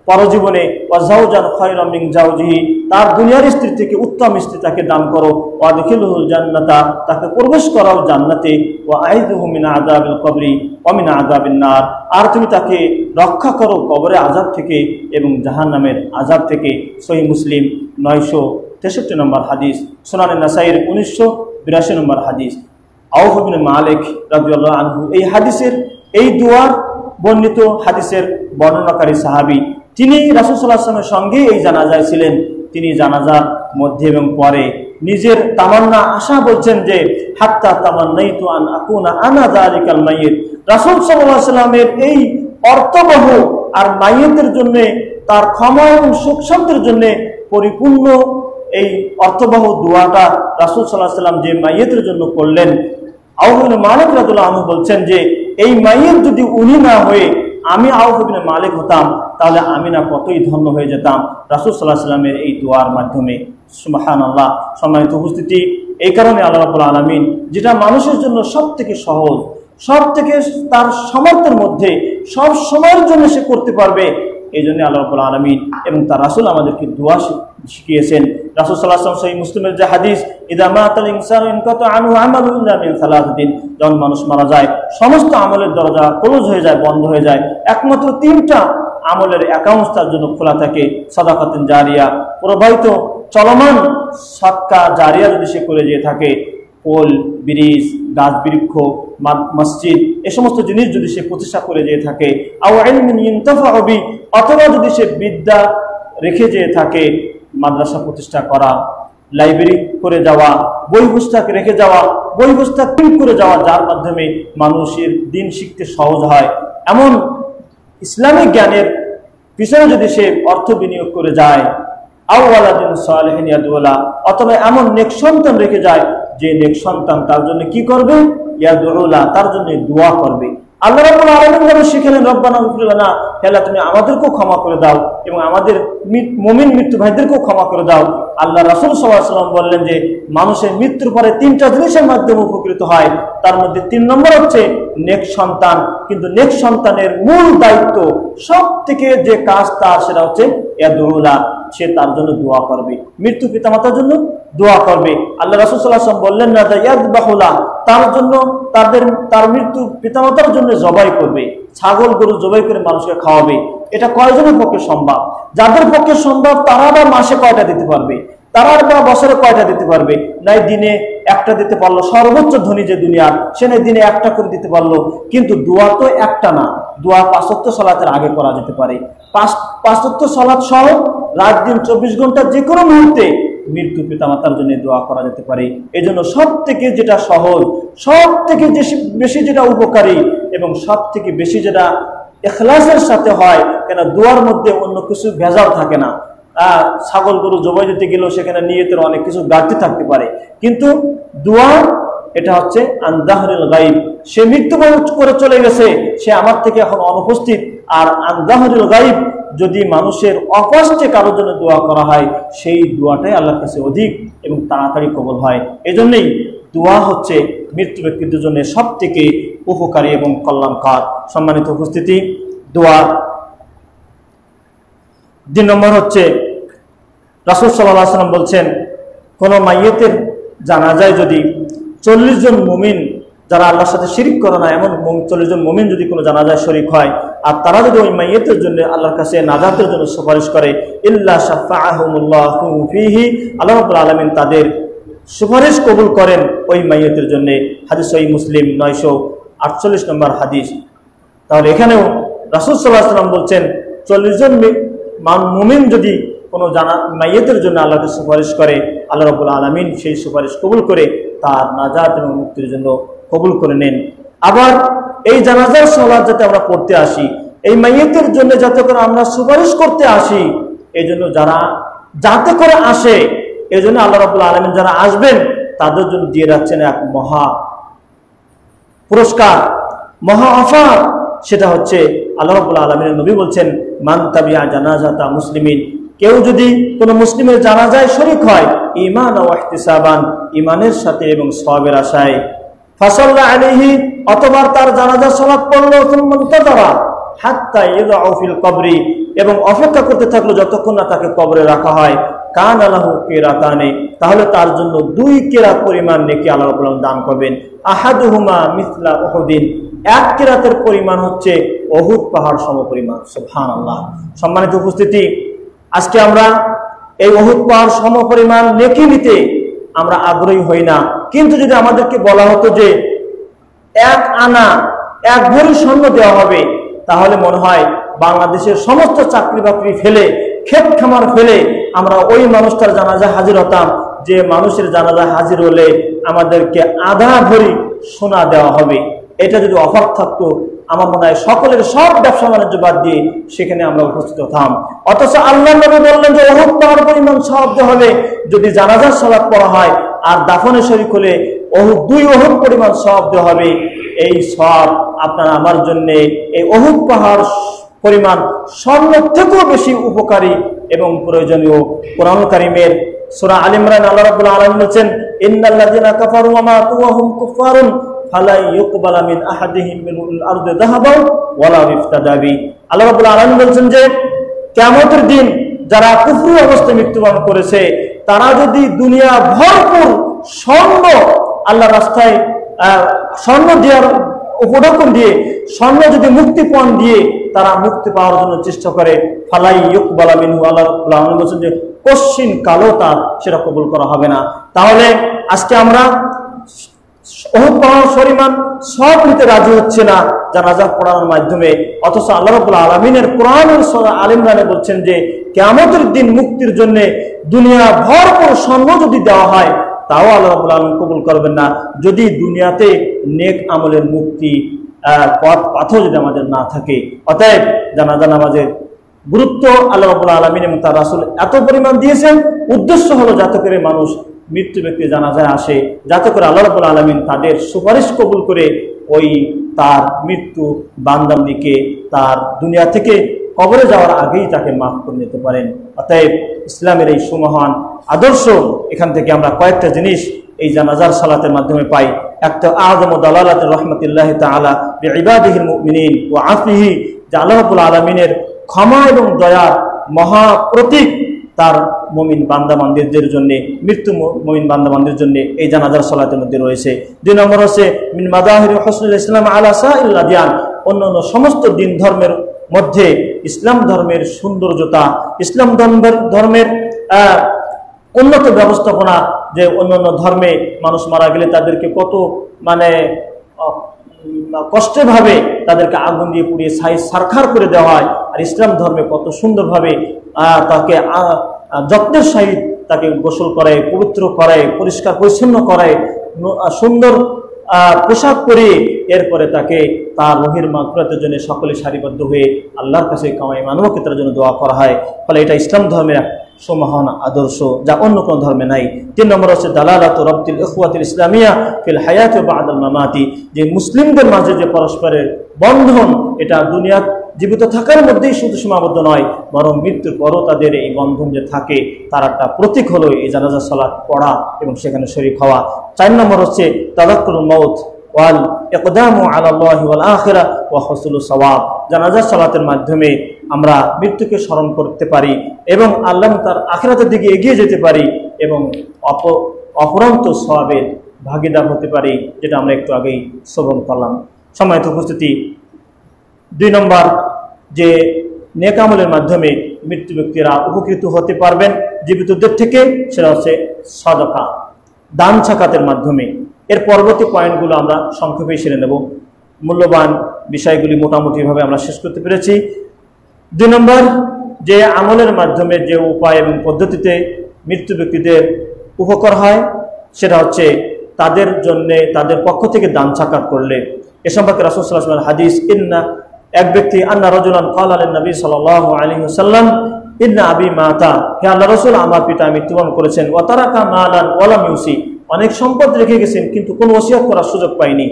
পরজীবনে ওয়াজাউজান খায়রাম মিন জাওজিহি, তার দুনিয়ার স্ত্রী থেকে উত্তম স্ত্রী তাকে দান করো, ওয়াদখিলহুল জান্নাতা, তাকে প্রবেশ করাও জান্নাতে, ওয়া আইযুহু মিন আযাবিল কবরি ওয়া মিন আযাবিন নার, আর তুমি তাকে রক্ষা করো কবরের আযাব থেকে এবং জাহান্নামের আযাব থেকে। সহিহ মুসলিম 963 নম্বর হাদিস, সুনানে নাসাইর 1982 নম্বর হাদিস। আউফ ইবনে মালিক রাদিয়াল্লাহু আনহু এই হাদিসের, এই দুয়ার বর্ণিত হাদিসের বর্ণনাকারী সাহাবী, তিনি রাসূল সাল্লাল্লাহু আলাইহি ওয়াসাল্লামের সঙ্গে এই জানাজায় ছিলেন। তিনি জানাজার মধ্যে এবং পরে নিজের তামান্না আশা বলছেন যে হাত্তা তামান্নাইতু আন আকুনা আনা যালিকাল মাইয়িত, রাসূল সাল্লাল্লাহু আলাইহি ওয়াসাল্লামের এই অর্থবহ আর মাইয়িতের জন্য, তার ক্ষমা এবং সুখ শান্তির জন্য পরিপূর্ণ এই অর্থবহ দোয়াটা রাসূল সাল্লাল্লাহু আলাইহি ওয়াসাল্লাম যে মাইয়িতের জন্য করলেন, আউফ ইবনে মালিক রাদিয়াল্লাহু আনহু বলছেন যে এই মাইয়িত যদি উনি না হয়ে আমি আউফ ইবনে মালিক হতাম, তাহলে আমি না কতই ধন্য হয়ে যেতাম রাসূল সাল্লাল্লাহু আলাইহি ওয়াসাল্লামের এই দোয়ার মাধ্যমে। সুবহানাল্লাহ। সম্মানিত উপস্থিতি, এই কারণে আল্লাহ রাব্বুল আলামিন যেটা মানুষের জন্য সবথেকে সহজ, সবথেকে তার সামর্থ্যের মধ্যে সব সময়ের জন্য সে করতে পারবে, এই জন্য আল্লাহ রাব্বুল আলামিন এবং তার রাসূল আমাদেরকে দোয়া শিখিয়েছেন। রাসূল সাল্লাল্লাহু আলাইহি ওয়াসাল্লাম সহিহ মুসলিমের যে হাদিস, ইযা মাতাল ইনসানু ইনকাতা আনহু আমালু ইল্লা মিন সালাসাতিন, যখন মানুষ মারা যায় সমস্ত আমলের দরজা ক্লোজ হয়ে যায়, বন্ধ হয়ে যায়, একমাত্র 3টা আমলের অ্যাকাউন্ট তার জন্য খোলা থাকে। সাদাকাতুন জারিয়া, প্রবাহিত চলমান সাদকা জারিয়া যদি সে করে যেয়ে থাকে, পোল, ব্রিজ, গাছ বৃক্ষ, মসজিদ, এ সমস্ত জিনিস যদি সে প্রতিষ্ঠা করে যেয়ে থাকে, আও ইলমিন ইনতাফাউ বি, অথবা যদি সে বিদ্যা রেখে যেয়ে থাকে, মাদ্রাসা প্রতিষ্ঠা করা, লাইব্রেরি করে যাওয়া, বই পুস্তক রেখে যাওয়া, বই পুস্তক প্রিন্ট করে যাওয়া, যার মাধ্যমে মানুষের দিন শিখতে সহজ হয়, এমন ইসলামিক জ্ঞানের পিছনে যদি সে অর্থ বিনিয়োগ করে যায়, আও ওয়ালাদিন সালিহিন ইয়াদুলা, অথবা এমন নেক সন্তান রেখে যায় যে নেক সন্তান তার জন্য কি করবে, ইয়াদুলা, তার জন্য দোয়া করবে। আল্লাহ রাব্বুল আলামিন যেন শিখালেন, রব্বানা ইগফির লানা, হে আল্লাহ তুমি আমাদেরকেও ক্ষমা করে দাও এবং আমাদের মুমিন মৃত্যু ভাইদেরকেও ক্ষমা করে দাও। আল্লাহ রাসূল সাল্লাল্লাহু আলাইহি ওয়াসাল্লাম বললেন যে মানুষের মৃত্যুর পরে 3টা জিনিসের মাধ্যমে উপকৃত হয়, তার মধ্যে 3 নম্বর হচ্ছে নেক সন্তান। কিন্তু নেক সন্তানের মূল দায়িত্ব, সব থেকে যে কাজ তার, সেটা হচ্ছে ইয়াদুলা, সে তার জন্য দোয়া করবে, মৃত্যু পিতামাতার জন্য দোয়া করবে। আল্লাহ রাসূল সাল্লাল্লাহু আলাইহি ওয়াসাল্লাম বললেন না ইয়াদবাহুলা, তার জন্য তার মৃত্যু পিতামাতার জন্য জবাই করবে, ছাগল গরু জবাই করে মানুষকে খাওয়াবে। এটা কয়জনের পক্ষে সম্ভব? যাদের পক্ষে সম্ভব তারা বা মাসে কয়টা দিতে পারবে, তারা বা বছরে কয়টা দিতে পারবে? নাই দিনে একটা দিতে পারলো, সর্বোচ্চ ধনী যে দুনিয়ার, সে নাই দিনে একটা করে দিতে পারলো। কিন্তু দোয়া তো একটা না, দোয়া 5 ওয়াক্ত সালাতের আগে করা যেতে পারে, 5 ওয়াক্ত সালাত সহ রাত দিন 24 ঘন্টা যে কোনো মুহূর্তে মৃত্যু পিতামাতার জন্য দোয়া করা যেতে পারে। এই জন্য সব থেকে যেটা সহজ, সব থেকে বেশি যেটা উপকারী এবং সব থেকে বেশি যেটা ইখলাসের সাথে হয়, কেন দোয়ার মধ্যে অন্য কিছু ভেজাল থাকে না। ছাগল গরু জবাই দিতে গেলেও সেখানে নিয়তের অনেক কিছু ঘাটতি থাকতে পারে, কিন্তু দোয়া এটা হচ্ছে আনদাহরিল গায়ব, সে মৃত্যুবরণ করে চলে গেছে, সে আমার থেকে এখন অনুপস্থিত। আর আনদাহরিল গায়ব, যদি মানুষের অকষ্টে কারোর জন্য দোয়া করা হয়, সেই দোয়াটাই আল্লাহর কাছে অধিক এবং তাড়াতাড়ি কবুল হয়। এই জন্যই দোয়া হচ্ছে মৃত্যু ব্যক্তিদের জন্য সব থেকে উপকারী এবং কল্যাণকর। সম্মানিত উপস্থিতি, দোয়া 2 নম্বর হচ্ছে রাসূল সাল্লাল্লাহু আলাইহি ওয়াসাল্লাম বলছেন, কোন মাইয়িতের জানাজায় যদি 40 জন মুমিন, যারা আল্লাহর সাথে শিরক করে না, এমন 40 জন মুমিন যদি কোনো জানাজায় শরীক হয়, আর তারা যদি ওই মাইয়িতের জন্য আল্লাহর কাছে নাজাতের জন্য সুপারিশ করে, ইল্লা শাফাআহুমুল্লাহু ফীহি, আল্লাহ রাব্বুল আলামিন তাদের সুপারিশ কবুল করেন ওই মাইয়িতের জন্য। হাদিস সহিহ মুসলিম 948 নম্বর হাদিস। তাহলে এখানেও রাসূল সাল্লাল্লাহু আলাইহি ওয়াসাল্লাম বলছেন, 40 জন মুমিন যদি কোনো মাইয়িতের জন্য আল্লাহকে সুপারিশ করে, আল্লাহ রাব্বুল আলামিন সেই সুপারিশ কবুল করে তার নাজাত এবং মুক্তির জন্য কবুল করে নেন। আবার এই জানাজার সালাত যাতে আমরা পড়তে আসি, এই মাইয়িতের জন্য যাতে করে আমরা সুপারিশ করতে আসি, এই জন্য যাতে করে আসে, এই জন্য আল্লাহ রাব্বুল আলামিন যারা আসবেন তাদের জন্য দিয়ে রাখছেন এক মহা পুরস্কার, মহা অফার। সেটা হচ্ছে আল্লাহ রাব্বুল আলামিনের নবী বলছেন, মান তাবিয়া জানাজাতা মুসলিমিন, কেউ যদি কোনো মুসলিমের জানাজায় শরীক হয়, ঈমান ওয়া ইহতিসাবান, ঈমানের সাথে এবং সওয়াবের আশায়, ফাসাল্লা আলাইহি, অথবা তার জানাজার সালাত পড়লো, সুম্মা ইনতাযারা হাত্তা ইয়াদউ ফিল কবরি, এবং অপেক্ষা করতে থাকলো যতক্ষণ না তাকে কবরে রাখা হয়, কান আলাহু কিরাতানে, তাহলে তার জন্য 2 কিরাত পরিমাণ নেকি আল্লাহ রাব্বুল আলামিন দান করবেন। আহাদুহুমা মিসলা উহুদিন, 1 কিরাতের পরিমাণ হচ্ছে উহুদ পাহাড় সমপরিমাণ। সুবহানাল্লাহ। সম্মানিত উপস্থিতি, আজকে আমরা এই উহুদ পাহাড় সমপরিমাণ নেকি নিতে আমরা আগ্রহী হই না, কিন্তু যদি আমাদেরকে বলা হতো যে 1 আনা 1 ভরি স্বর্ণ দেওয়া হবে, তাহলে মনে হয় বাংলাদেশের সমস্ত চাকরি বাকরি ফেলে, ক্ষেত খামার ফেলে আমরা ওই মানুষটার জানাজায় হাজির হতাম, যে মানুষের জানাজায় হাজির হলে আমাদেরকে আধা ভরি সোনা দেওয়া হবে। এটা যদি অফার থাকতো, আমার মনে হয় সকলের সব ব্যবসা বাণিজ্য বাদ দিয়ে সেখানে আমরা উপস্থিত হতাম। অথচ আল্লাহ নবী বললেন যে উহুদ পাহাড় পরিমাণ সওয়াব দেওয়া হবে যদি জানাজার সালাত পড়া হয়, আর দাফনে শরীক হলে 2 উহুদ পরিমাণ সওয়াব দেওয়া হবে। এই সওয়াব আপনার আমার জন্য এই উহুদ পাহাড় পরিমাণ স্বর্ণ থেকেও বেশি উপকারী এবং প্রয়োজনীয়। কোরআনুল কারীমের সূরা আল ইমরান আল্লাহ রাব্বুল আলামিন বলেন, ইন্নাল্লাযিনা কাফারু ওয়া মাতু ওয়া হুম কুফারুন ফালা ইউকবালা মিন আহাদিহিম মিনাল আরদি যাহাবান ওয়ালা ইফতাদা বি। আল্লাহ রাব্বুল আলামিন বলেন যে কিয়ামতের দিন যারা কুফরি অবস্থায় মৃত্যুবরণ করেছে, তারা যদি দুনিয়া ভরপুর স্বর্ণ আল্লাহর রাস্তায় স্বর্ণ দেওয়ার উপঢৌকন দিয়ে, স্বর্ণ যদি মুক্তিপণ দিয়ে তারা মুক্তি পাওয়ার জন্য চেষ্টা করে, ফালাই ইউকবালা মিনহু, আল্লাহ রাব্বুল আলামিন বলেন যে কশিন কালো তার সেটা কবুল করা হবে না। তাহলে আজকে আমরা উহুদ পাহাড় পরিমাণ সব নিতে রাজি হচ্ছে না জানাজা পড়ানোর মাধ্যমে, অথচ আল্লাহ রাব্বুল আলামিনের কোরআনের সূরা আল ইমরানে বলছেন যে কিয়ামতের দিন মুক্তির জন্য দুনিয়া ভরপুর স্বর্ণ যদি দেওয়া হয়, তাও আল্লাহ রাব্বুল আলামিন কবুল করবেন না, যদি দুনিয়াতে নেক আমলের মুক্তি পথ পাথর যদি আমাদের না থাকে। অতএব জানাজা নামাজের গুরুত্ব আল্লাহ রাব্বুল আলামিন এবং তার রাসূল এত পরিমাণ দিয়েছেন, উদ্দেশ্য হলো যাতে করে মানুষ মৃত্যু ব্যক্তি জানাজায় আসে, যাতে করে আল্লাহ রাব্বুল আলামিন তাদের সুপারিশ কবুল করে ওই তার মৃত্যু বান্দাকে তার দুনিয়া থেকে কবরে যাওয়ার আগেই তাকে মাফ করে নিতে পারেন। অতএব ইসলামের এই সুমহান আদর্শ, এখান থেকে আমরা কয়েকটা জিনিস এই জানাজার সালাতের মাধ্যমে পাই। একটা আযম দালালাতুর রাহমাতুল্লাহি তাআলা বিইবাদিহিল মুমিনিন ওয়া আফিহি, যে আল্লাহ রাব্বুল আলামিনের ক্ষমা এবং দয়ার মহা প্রতীক তার মুমিন বান্দাবান্দিদের জন্য, মৃত্যু মুমিন বান্দাবান্দির জন্য এই জানাজার সালাতের মধ্যে রয়েছে। 2 নম্বর হচ্ছে মিন মাযাহিরি হুসনুল ইসলাম আলা সাইল আদিয়ান, অন্যান্য সমস্ত দিন ধর্মের মধ্যে ইসলাম ধর্মের সৌন্দর্যতা, ইসলাম ধর্মের উন্নত ব্যবস্থাপনা, যে অন্যান্য ধর্মে মানুষ মারা গেলে তাদেরকে কত কষ্টে ভাবে তাদেরকে আগুন দিয়ে পুড়িয়ে সারখার করে দেওয়া হয়, আর ইসলাম ধর্মে কত সুন্দরভাবে তাকে যত্নের সহিত তাকে গোসল করায়, পবিত্র করায়, পরিষ্কার পরিচ্ছন্ন করায়, সুন্দর পোশাক পরিয়ে এরপরে তাকে তার রুহের মাগফিরাতের জন্য সকলে সারিবদ্ধ হয়ে আল্লাহর কাছে কামাই মানবতার জন্য দোয়া করা হয়। ফলে এটা ইসলাম ধর্মের এক সুমহান আদর্শ, যা অন্য কোনো ধর্মে নাই। 3 নম্বর হচ্ছে দালালাতু রাবতিল ইখওয়াতিল ইসলামিয়া ফিল হায়াতি ওয়া বা'দাল মামাতি, যে মুসলিমদের মাঝে যে পরস্পরের বন্ধন, এটা দুনিয়া জীবিত থাকার মধ্যেই শুধু সীমাবদ্ধ নয়, বরং মৃত্যুর পরও তাদের এই বন্ধন যে থাকে তার একটা প্রতীক হলো এই জানাজা সালাত পড়া এবং সেখানে শরীক হওয়া। 4 নম্বর হচ্ছে তাযাক্কুরুল মাউত ওয়াল ইকদামু আলা আল্লাহি ওয়াল আখিরা ওয়া হুসুলুস সাওয়াব, জানাজা সালাতের মাধ্যমে আমরা মৃত্যুকে স্মরণ করতে পারি এবং আল্লাহ তার আখিরাতের দিকে এগিয়ে যেতে পারি এবং অপরন্ত সওয়াবের ভাগীদার হতে পারি, যেটা আমরা একটু আগেই শ্রবণ করলাম। সম্মানিত উপস্থিতি, 2 নম্বর যে নেক আমলের মাধ্যমে মৃত্যু ব্যক্তিরা উপকৃত হতে পারবেন জীবিতদের থেকে, সেটা হচ্ছে সাদাকা, দান ছাকাতের মাধ্যমে। এর পরবর্তী পয়েন্টগুলো আমরা সংক্ষেপে সেরে নেব, মূল্যবান বিষয়গুলি মোটামুটিভাবে আমরা শেষ করতে পেরেছি। 2 নম্বর যে আমলের মাধ্যমে যে উপায় এবং পদ্ধতিতে মৃত্যু ব্যক্তিদের উপকার হয়, সেটা হচ্ছে তাদের জন্যে তাদের পক্ষ থেকে দান ছাকাত করলে। এ সম্পর্কে রাসূল সাল্লাল্লাহু আলাইহি ওয়াসাল্লাম হাদিস, এক ব্যক্তি আন্না রাজুলান ক্বালা লিন নবী সাল্লাল্লাহু আলাইহি ওয়াসাল্লাম ইন্না আবি মাতা, হে আল্লাহর রাসূল আমার পিতা মৃত্যুবরণ করেছেন, ওয়া তারাকা মালান ওয়া লাম ইউসি, অনেক সম্পদ রেখে গেছেন কিন্তু কোনো ওসিয়ত করার সুযোগ পাইনি।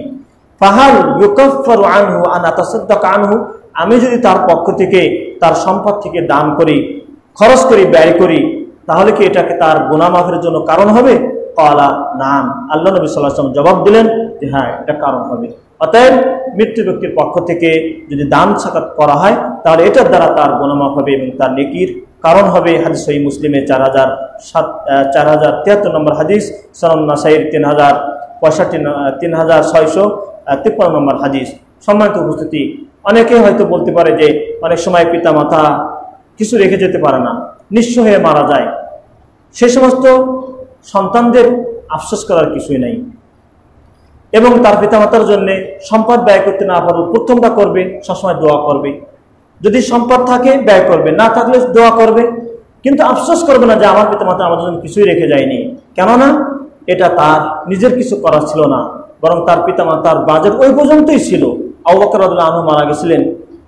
ফাহাল ইউকাফফারু আনহু আন আতাসাদ্দাকা আনহু, আমি যদি তার পক্ষ থেকে তার সম্পদ থেকে দান করি, খরচ করি, ব্যয় করি, তাহলে কি এটাকে তার গুনাহ মাফের জন্য কারণ হবে? ক্বালা নাম, আল্লাহ নবী সাল্লাল্লাহু আলাইহি ওয়াসাল্লাম জবাব দিলেন যে হ্যাঁ, এটা কারণ হবে। অতএব মৃত্যু ব্যক্তির পক্ষ থেকে যদি দান সাকাত করা হয় তাহলে এটার দ্বারা তার গুনাহ মাফ হবে এবং তার নেকির কারণ হবে। হাদিস সহিহ মুসলিমে 4073 নম্বর হাদিস, সুনান নাসাইর 3653 নম্বর হাদিস। সম্মানিত উপস্থিতি, অনেকে হয়তো বলতে পারে যে অনেক সময় পিতা মাতা কিছু রেখে যেতে পারে না, নিঃস্ব হয়ে মারা যায়, সে সমস্ত সন্তানদের আফসোস করার কিছুই নাই এবং তার পিতামাতার জন্য সম্পদ ব্যয় করতে না পারো প্রথমটা করবে, সবসময় দোয়া করবে। যদি সম্পদ থাকে ব্যয় করবে, না থাকলে দোয়া করবে, কিন্তু আফসোস করবে না যে আমার পিতামাতা আমাদের জন্য কিছুই রেখে যায়নি। কেননা এটা তার নিজের কিছু করার ছিল না, বরং তার পিতামাতার বাজেট ওই পর্যন্তই ছিল। আবু বকর রাদিয়াল্লাহু আনহু মারা গেছিলেন,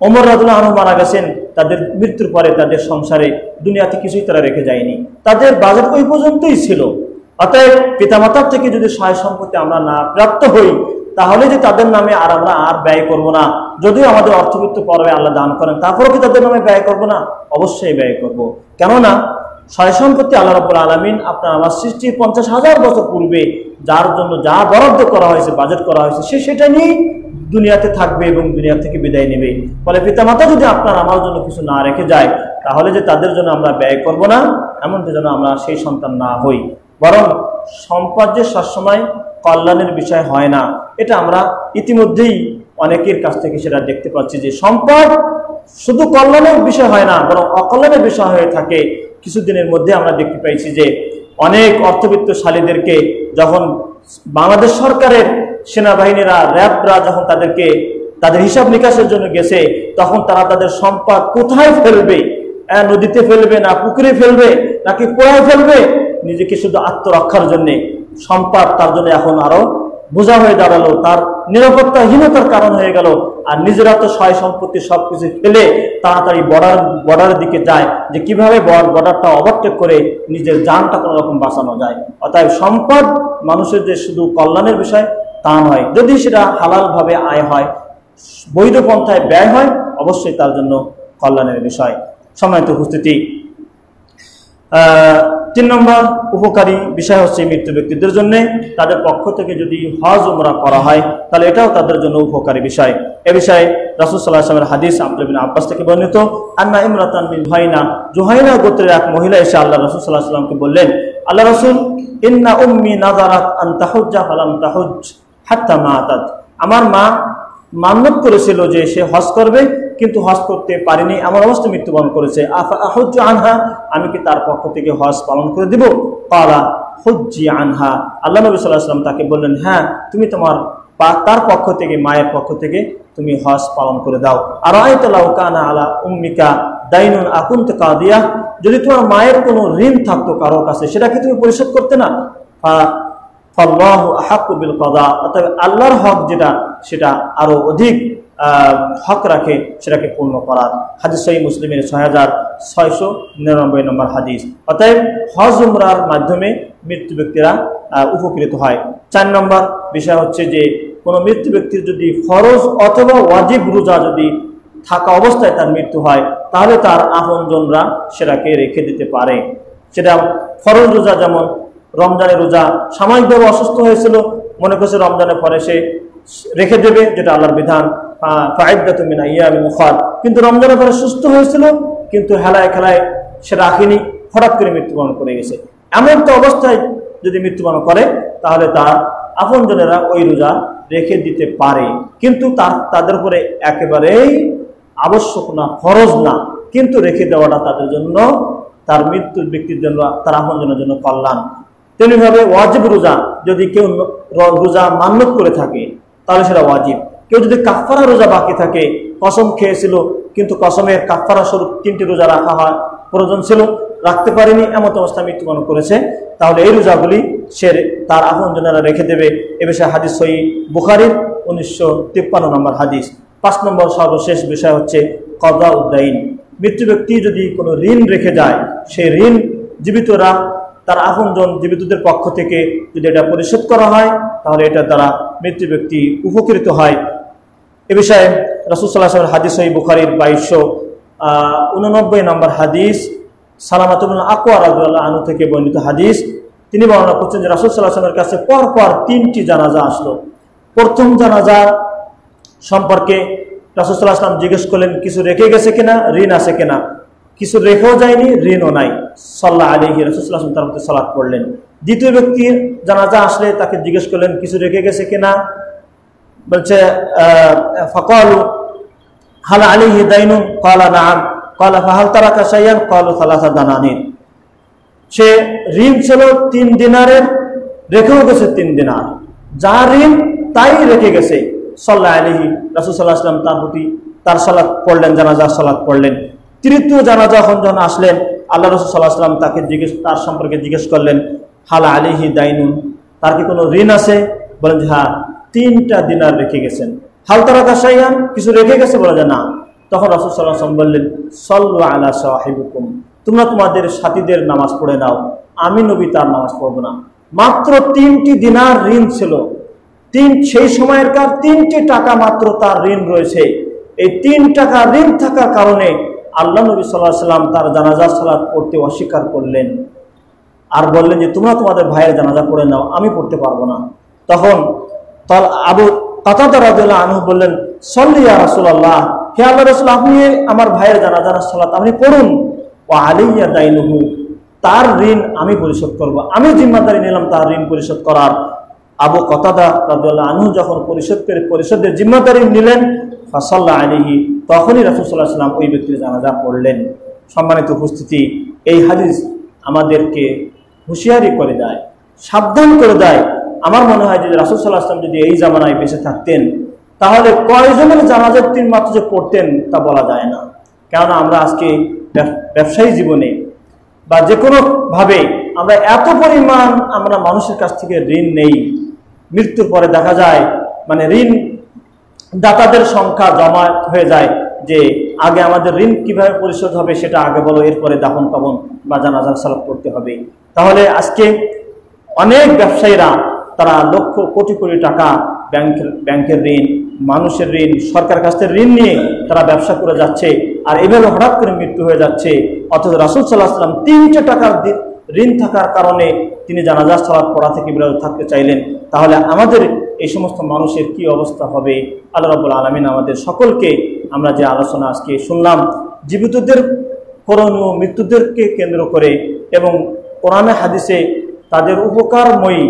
ওমর রাদিয়াল্লাহু আনহু মারা গেছেন, তাদের মৃত্যুর পরে তাদের সংসারে দুনিয়াতে কিছুই তারা রেখে যায়নি, তাদের বাজেট ওই পর্যন্তই ছিল। অতএব পিতামাতার থেকে যদি সহায় সম্পত্তি আমরা না প্রাপ্ত হই তাহলে যে তাদের নামে আর আমরা আর ব্যয় করব না, যদিও আমাদের অর্থবিত্ত পর্বে আল্লাহ দান করেন, তারপরেও কি তাদের নামে ব্যয় করব না? অবশ্যই ব্যয় করব। কেননা সহায় সম্পত্তি আল্লাহ রাব্বুল আলামিন আপনার আমার সৃষ্টির 50,000 বছর পূর্বে যার জন্য যা বরাদ্দ করা হয়েছে, বাজেট করা হয়েছে, সে সেটা নিয়েই দুনিয়াতে থাকবে এবং দুনিয়া থেকে বিদায় নেবে। ফলে পিতামাতা যদি আপনার আমার জন্য কিছু না রেখে যায় তাহলে যে তাদের জন্য আমরা ব্যয় করব না, এমনটা যেন আমরা সেই সন্তান না হই। বরং সম্পদ যে সবসময় কল্যাণের বিষয় হয় না, এটা আমরা ইতিমধ্যেই অনেকের কাছ থেকে সেটা দেখতে পাচ্ছি যে সম্পদ শুধু কল্যাণের বিষয় হয় না, বরং অকল্যাণের বিষয় হয়ে থাকে। কিছুদিনের মধ্যে আমরা দেখতে পাইছি যে অনেক অর্থবিত্তশালীদেরকে যখন বাংলাদেশ সরকারের সেনাবাহিনীরা, র্যাবরা যখন তাদের হিসাব নিকাশের জন্য গেছে, তখন তারা তাদের সম্পদ কোথায় ফেলবে, নদীতে ফেলবে না পুকুরে ফেলবে নাকি পোড়ায় ফেলবে, নিজেকে শুধু আত্মরক্ষার জন্য সম্পদ তার জন্য এখন আরো বোঝা হয়ে দাঁড়ালো, তার নিরাপত্তাহীনতার কারণ হয়ে গেল। আর নিজেরা তো সয় সম্পত্তি সবকিছু ফেলে তাড়াতাড়ি বর্ডারের দিকে যায় যে কিভাবে বর্ডারটা ওভারটেক করে নিজের জানটা কোনো রকম বাঁচানো যায়। অতএব সম্পদ মানুষের যে শুধু কল্যাণের বিষয় তা নয়, যদি সেটা হালাল ভাবে আয় হয়, বৈধ পন্থায় ব্যয় হয়, অবশ্যই তার জন্য কল্যাণের বিষয়। সম্মানিত উপস্থিতি, 3 নম্বর উপকারী বিষয় হচ্ছে মৃত্যু ব্যক্তিদের জন্য তাদের পক্ষ থেকে যদি হজ উমরা করা হয় তাহলে এটাও তাদের জন্য উপকারী বিষয়। এ বিষয়ে রাসূল সাল্লাল্লাহু আলাইহি ওয়াসাল্লামের হাদিস আব্দুল্লাহ ইবনে আব্বাস থেকে বর্ণিত, আন্না ইমরাতান মিন জুহাইনা গোত্রের এক মহিলা এসে আল্লাহ রাসূল সাল্লাল্লাহু আলাইহি ওয়াসাল্লামকে বললেন, আল্লাহ রাসূল, ইন্না উম্মি নাযারাত আন তাহুজ্জা ফালাম তাহুজ্জ হাত্তা মাতাত। আমার মা মান্যত করেছিল যে সে হজ করবে, কিন্তু হজ করতে পারেনি, এমন অবস্থা মৃত্যুবরণ করেছে। আহুজ্জু আনহা, আমি কি তার পক্ষ থেকে হজ পালন করে দিব? ক্বালা হুজ্জি আনহা। আল্লাহ নবী সাল্লাল্লাহু আলাইহি ওয়াসাল্লাম তাকে বললেন, হ্যাঁ, তুমি তার পক্ষ থেকে, মায়ের পক্ষ থেকে তুমি হজ পালন করে দাও। আর আরাআইতা লাউ কানা আলা উম্মিকা দাইনুন আকুনতা কাদিয়া, যদি তোমার মায়ের কোনো ঋণ থাকতো কারো কাছে, সেটা কি তুমি পরিশোধ করতে না? ফাল্লাহু আহাক্কু বিল কাদা, অর্থাৎ আল্লাহর হক যেটা সেটা আরো অধিক হক রাখে সেটাকে পূর্ণ করার। হাদিস সহিহ মুসলিমের 6699 নম্বর হাদিস। অতএব হজ উমরার মাধ্যমে মৃত্যু ব্যক্তিরা উপকৃত হয়। 4 নম্বর বিষয় হচ্ছে যে কোনো মৃত্যু ব্যক্তির যদি ফরজ অথবা ওয়াজিব রোজা যদি থাকা অবস্থায় তার মৃত্যু হয় তাহলে তার আপনজনরা সেটাকে রেখে দিতে পারে। সেটা ফরজ রোজা, যেমন রমজানের রোজা, সাময়িকভাবে অসুস্থ হয়েছিল, মনে করছে রমজানের পরে সে রেখে দেবে, যেটা আল্লাহর বিধান, ফাইদ্দাতুম মিন আইয়ামিন উখার, কিন্তু রমজানের পরে সুস্থ হয়েছিল, কিন্তু হেলায় খেলায় সে রাখেনি, হঠাৎ করে মৃত্যুবরণ করে গেছে। এমন একটা অবস্থায় যদি মৃত্যুবরণ করে তাহলে তার আপনজনেরা ওই রোজা রেখে দিতে পারে, কিন্তু তাদের উপরে একেবারেই আবশ্যক না, ফরজ না, কিন্তু রেখে দেওয়াটা তাদের জন্য, তার মৃত্যুর ব্যক্তির জন্য, তার আপনজনের জন্য কল্যাণ। তেমনিভাবে ওয়াজিব রোজা, যদি কেউ রোজা মান্যত করে থাকে তাহলে সেটা ওয়াজিব। কেউ যদি কাফফারা রোজা বাকি থাকে, কসম খেয়েছিল কিন্তু কসমের কাফফারা স্বরূপ 3টি রোজা রাখা হয় প্রয়োজন ছিল, রাখতে পারেনি, এমন অবস্থায় মৃত্যুবরণ করেছে, তাহলে এই রোজাগুলি সে তার আপনজনেরা রেখে দেবে। এ বিষয়ে হাদিস সহিহ বুখারীর 1953 নম্বর হাদিস। 5 নম্বর সর্বশেষ বিষয় হচ্ছে কদা উদ্দাইন। মৃত্যু ব্যক্তি যদি কোনো ঋণ রেখে যায়, সেই ঋণ জীবিতরা, তার আপনজন জীবিতদের পক্ষ থেকে যদি এটা পরিশোধ করা হয় তাহলে এটা দ্বারা মৃত্যু ব্যক্তি উপকৃত হয়। এ বিষয়ে রাসূল সাল্লাল্লাহু আলাইহি ওয়াসাল্লাম হাদিস সহিহ বুখারীর 2289 নম্বর হাদিস, সালামাত ইবনে আকওয়া রাদিয়াল্লাহু আনহু থেকে বর্ণিত হাদিস। তিনি বর্ণনা করছেন যে রাসূল সাল্লাল্লাহু আলাইহি ওয়াসাল্লামের কাছে পরপর 3টি জানাজা আসলো। প্রথম জানাজা সম্পর্কে রাসূল সাল্লাল্লাহু আলাইহি ওয়াসাল্লাম জিজ্ঞেস করলেন কিছু রেখে গেছে কিনা, ঋণ আছে কিনা। কিছু রেখেও যায়নি, ঋণও নাই। সাল্লাল্লাহু আলাইহি রাসূল সাল্লাল্লাহু আলাইহি ওয়াসাল্লাম তার প্রতি সালাত পড়লেন। দ্বিতীয় ব্যক্তির জানাজা আসলে তাকে জিজ্ঞেস করলেন কিছু রেখে গেছে কিনা, বলছে ফাকালু হাল আলাইহি দাইনুন ক্বালা নাআম ক্বালা ফাহাল তারাকা শাইয়ান ক্বালু সালাসা দানানির। সে ঋণ ছিল 3 দিনারের, রেখেও গেছে 3 দিনার, যা ঋণ তাই রেখে গেছে। সাল্লাল্লাহু আলাইহি রাসূল সাল্লাল্লাহু আলাইহি ওয়াসাল্লাম তার প্রতি তার সালাত পড়লেন, জানাজা সালাত পড়লেন। তৃতীয় জানাজা যখন আসলেন, আল্লাহ রাসূল সাল্লাল্লাহু আলাইহি ওয়াসাল্লাম তাকে তার সম্পর্কে জিজ্ঞেস করলেন হাল আলাইহি দাইনুন, তার কি কোনো ঋণ আছে? বলেন যে হ্যাঁ, 3টা দিনার রেখে গেছেন। হাল তারাকা শাইয়ান, কিছু রেখে গেছে? বলে যে না। তখন রাসূল সাল্লাল্লাহু আলাইহি ওয়াসাল্লাম বললেন সাল্লু আলা সাহিবিকুম, তোমরা তোমাদের সাথীদের নামাজ পড়ে নাও, আমি নবী তার নামাজ পড়ব না। মাত্র 3টি দিনার ঋণ ছিল, সেই সময়কার 3টি টাকা মাত্র তার ঋণ রয়েছে। এই 3 টাকা ঋণ থাকার কারণে আল্লাহ নবী সাল্লাল্লাহু আলাইহি ওয়াসাল্লাম তার জানাজা সালাত পড়তে অস্বীকার করলেন আর বললেন যে তোমরা তোমাদের ভাইয়ের জানাজা পড়ে নাও, আমি পড়তে পারবো না। তখন আবু কাতাদা রাদিয়াল্লাহু আনহু বললেন সাল্লি ইয়া রাসূলুল্লাহ, হে আল্লাহর রাসূল, আপনি আমার ভাইয়ের জানাজার সালাত আপনি পড়ুন। ওয়া আলাইয়া দাইনুহু, তার ঋণ আমি পরিশোধ করব, আমি জিম্মাদারি নিলাম তার ঋণ পরিশোধ করার। আবু কাতাদা রাদিয়াল্লাহু আনহু যখন পরিশোধের জিম্মাদারি নিলেন, ফাসাল্লা আলাইহি, তখনই রাসূল সাল্লাল্লাহু আলাইহি ওয়াসাল্লাম ওই ব্যক্তির জানাজা পড়লেন। সম্মানিত উপস্থিতি, এই হাদিস আমাদেরকে হুঁশিয়ারি করে দেয়, সাবধান করে দেয়। আমার মনে হয় যে রাসূল সাল্লাল্লাহু আলাইহি ওয়াসাল্লাম যদি এই জামানায় বেঁচে থাকতেন, তাহলে কয়জনের জানাজা 3 মাত্র যে পড়তেন তা বলা যায় না। কেননা আমরা আজকে ব্যবসায়ী জীবনে বা যে কোনো ভাবে আমরা এত পরিমাণ আমরা মানুষের কাছ থেকে ঋণ নেই, মৃত্যুর পরে দেখা যায় মানে ঋণ দাতাদের সংখ্যা জমা হয়ে যায় যে আগে আমাদের ঋণ কিভাবে পরিশোধ হবে সেটা আগে বলো, এরপরে দাফন কাফন বা জানাজার সালাত করতে হবে। তাহলে আজকে অনেক ব্যবসায়ীরা তারা লক্ষ কোটি কোটি টাকা ব্যাংকের ঋণ, মানুষের ঋণ, সরকার কাছ থেকে ঋণ নিয়ে তারা ব্যবসা করে যাচ্ছে, আর এভাবে হঠাৎ করে মৃত্যু হয়ে যাচ্ছে। অথচ রাসূল সাল্লাল্লাহু আলাইহি ওয়াসাল্লাম 3টা টাকার ঋণ থাকার কারণে তিনি জানাজা সালাত পড়া থেকে বিরত থাকতে চাইলেন। তাহলে আমাদের এই সমস্ত মানুষের কি অবস্থা হবে? আল্লাহ রাব্বুল আলামিন আমাদের সকলকে, আমরা যে আলোচনা আজকে শুনলাম জীবিতদের করণীয়, মৃত্যুদেরকে কেন্দ্র করে এবং কোরআনে হাদিসে তাদের উপকারময়ী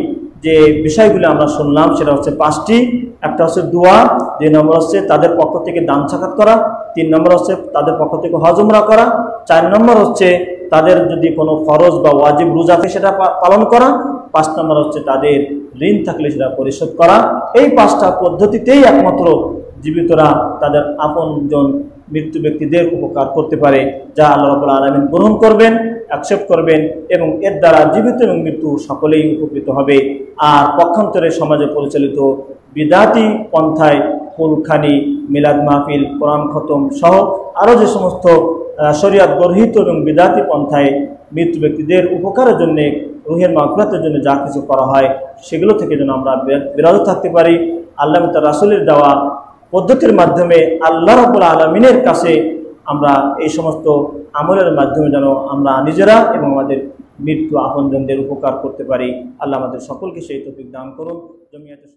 যে বিষয়গুলো আমরা শুনলাম সেটা হচ্ছে 5টি। একটা হচ্ছে দোয়া, 2 নম্বর হচ্ছে তাদের পক্ষ থেকে দান সাকাত করা, 3 নম্বর হচ্ছে তাদের পক্ষ থেকে হজ উমরা করা, 4 নম্বর হচ্ছে তাদের যদি কোনো ফরজ বা ওয়াজিব রোজা থাকে সেটা পালন করা, 5 নম্বর হচ্ছে তাদের ঋণ থাকলে সেটা পরিশোধ করা। এই 5টা পদ্ধতিতেই একমাত্র জীবিতরা তাদের আপনজন মৃত্যু ব্যক্তিদের উপকার করতে পারে, যা আল্লাহ রাব্বুল আলামিন গ্রহণ করবেন, অ্যাকসেপ্ট করবেন এবং এর দ্বারা জীবিত এবং মৃত্যু সকলেই উপকৃত হবে। আর পক্ষান্তরে সমাজে পরিচালিত বিদাতি পন্থায় ফুলখানি, মিলাদ মাহফিল, কোরআন খতম সহ আরও যে সমস্ত শরীয়ত গর্হিত এবং বিদাতি পন্থায় মৃত্যু ব্যক্তিদের উপকারের জন্য, রুহের মাগফিরাতের জন্য যা কিছু করা হয় সেগুলো থেকে যেন আমরা বিরত থাকতে পারি। আল্লাহ তার রাসূলের দেওয়া পদ্ধতির মাধ্যমে আল্লাহ রাব্বুল আলামিনের কাছে আমরা এই সমস্ত আমলের মাধ্যমে যেন আমরা নিজেরা এবং আমাদের মৃত্যু আপনজনদের উপকার করতে পারি। আল্লাহ আমাদের সকলকে সেই তৌফিক দান করুন। জমিয়তে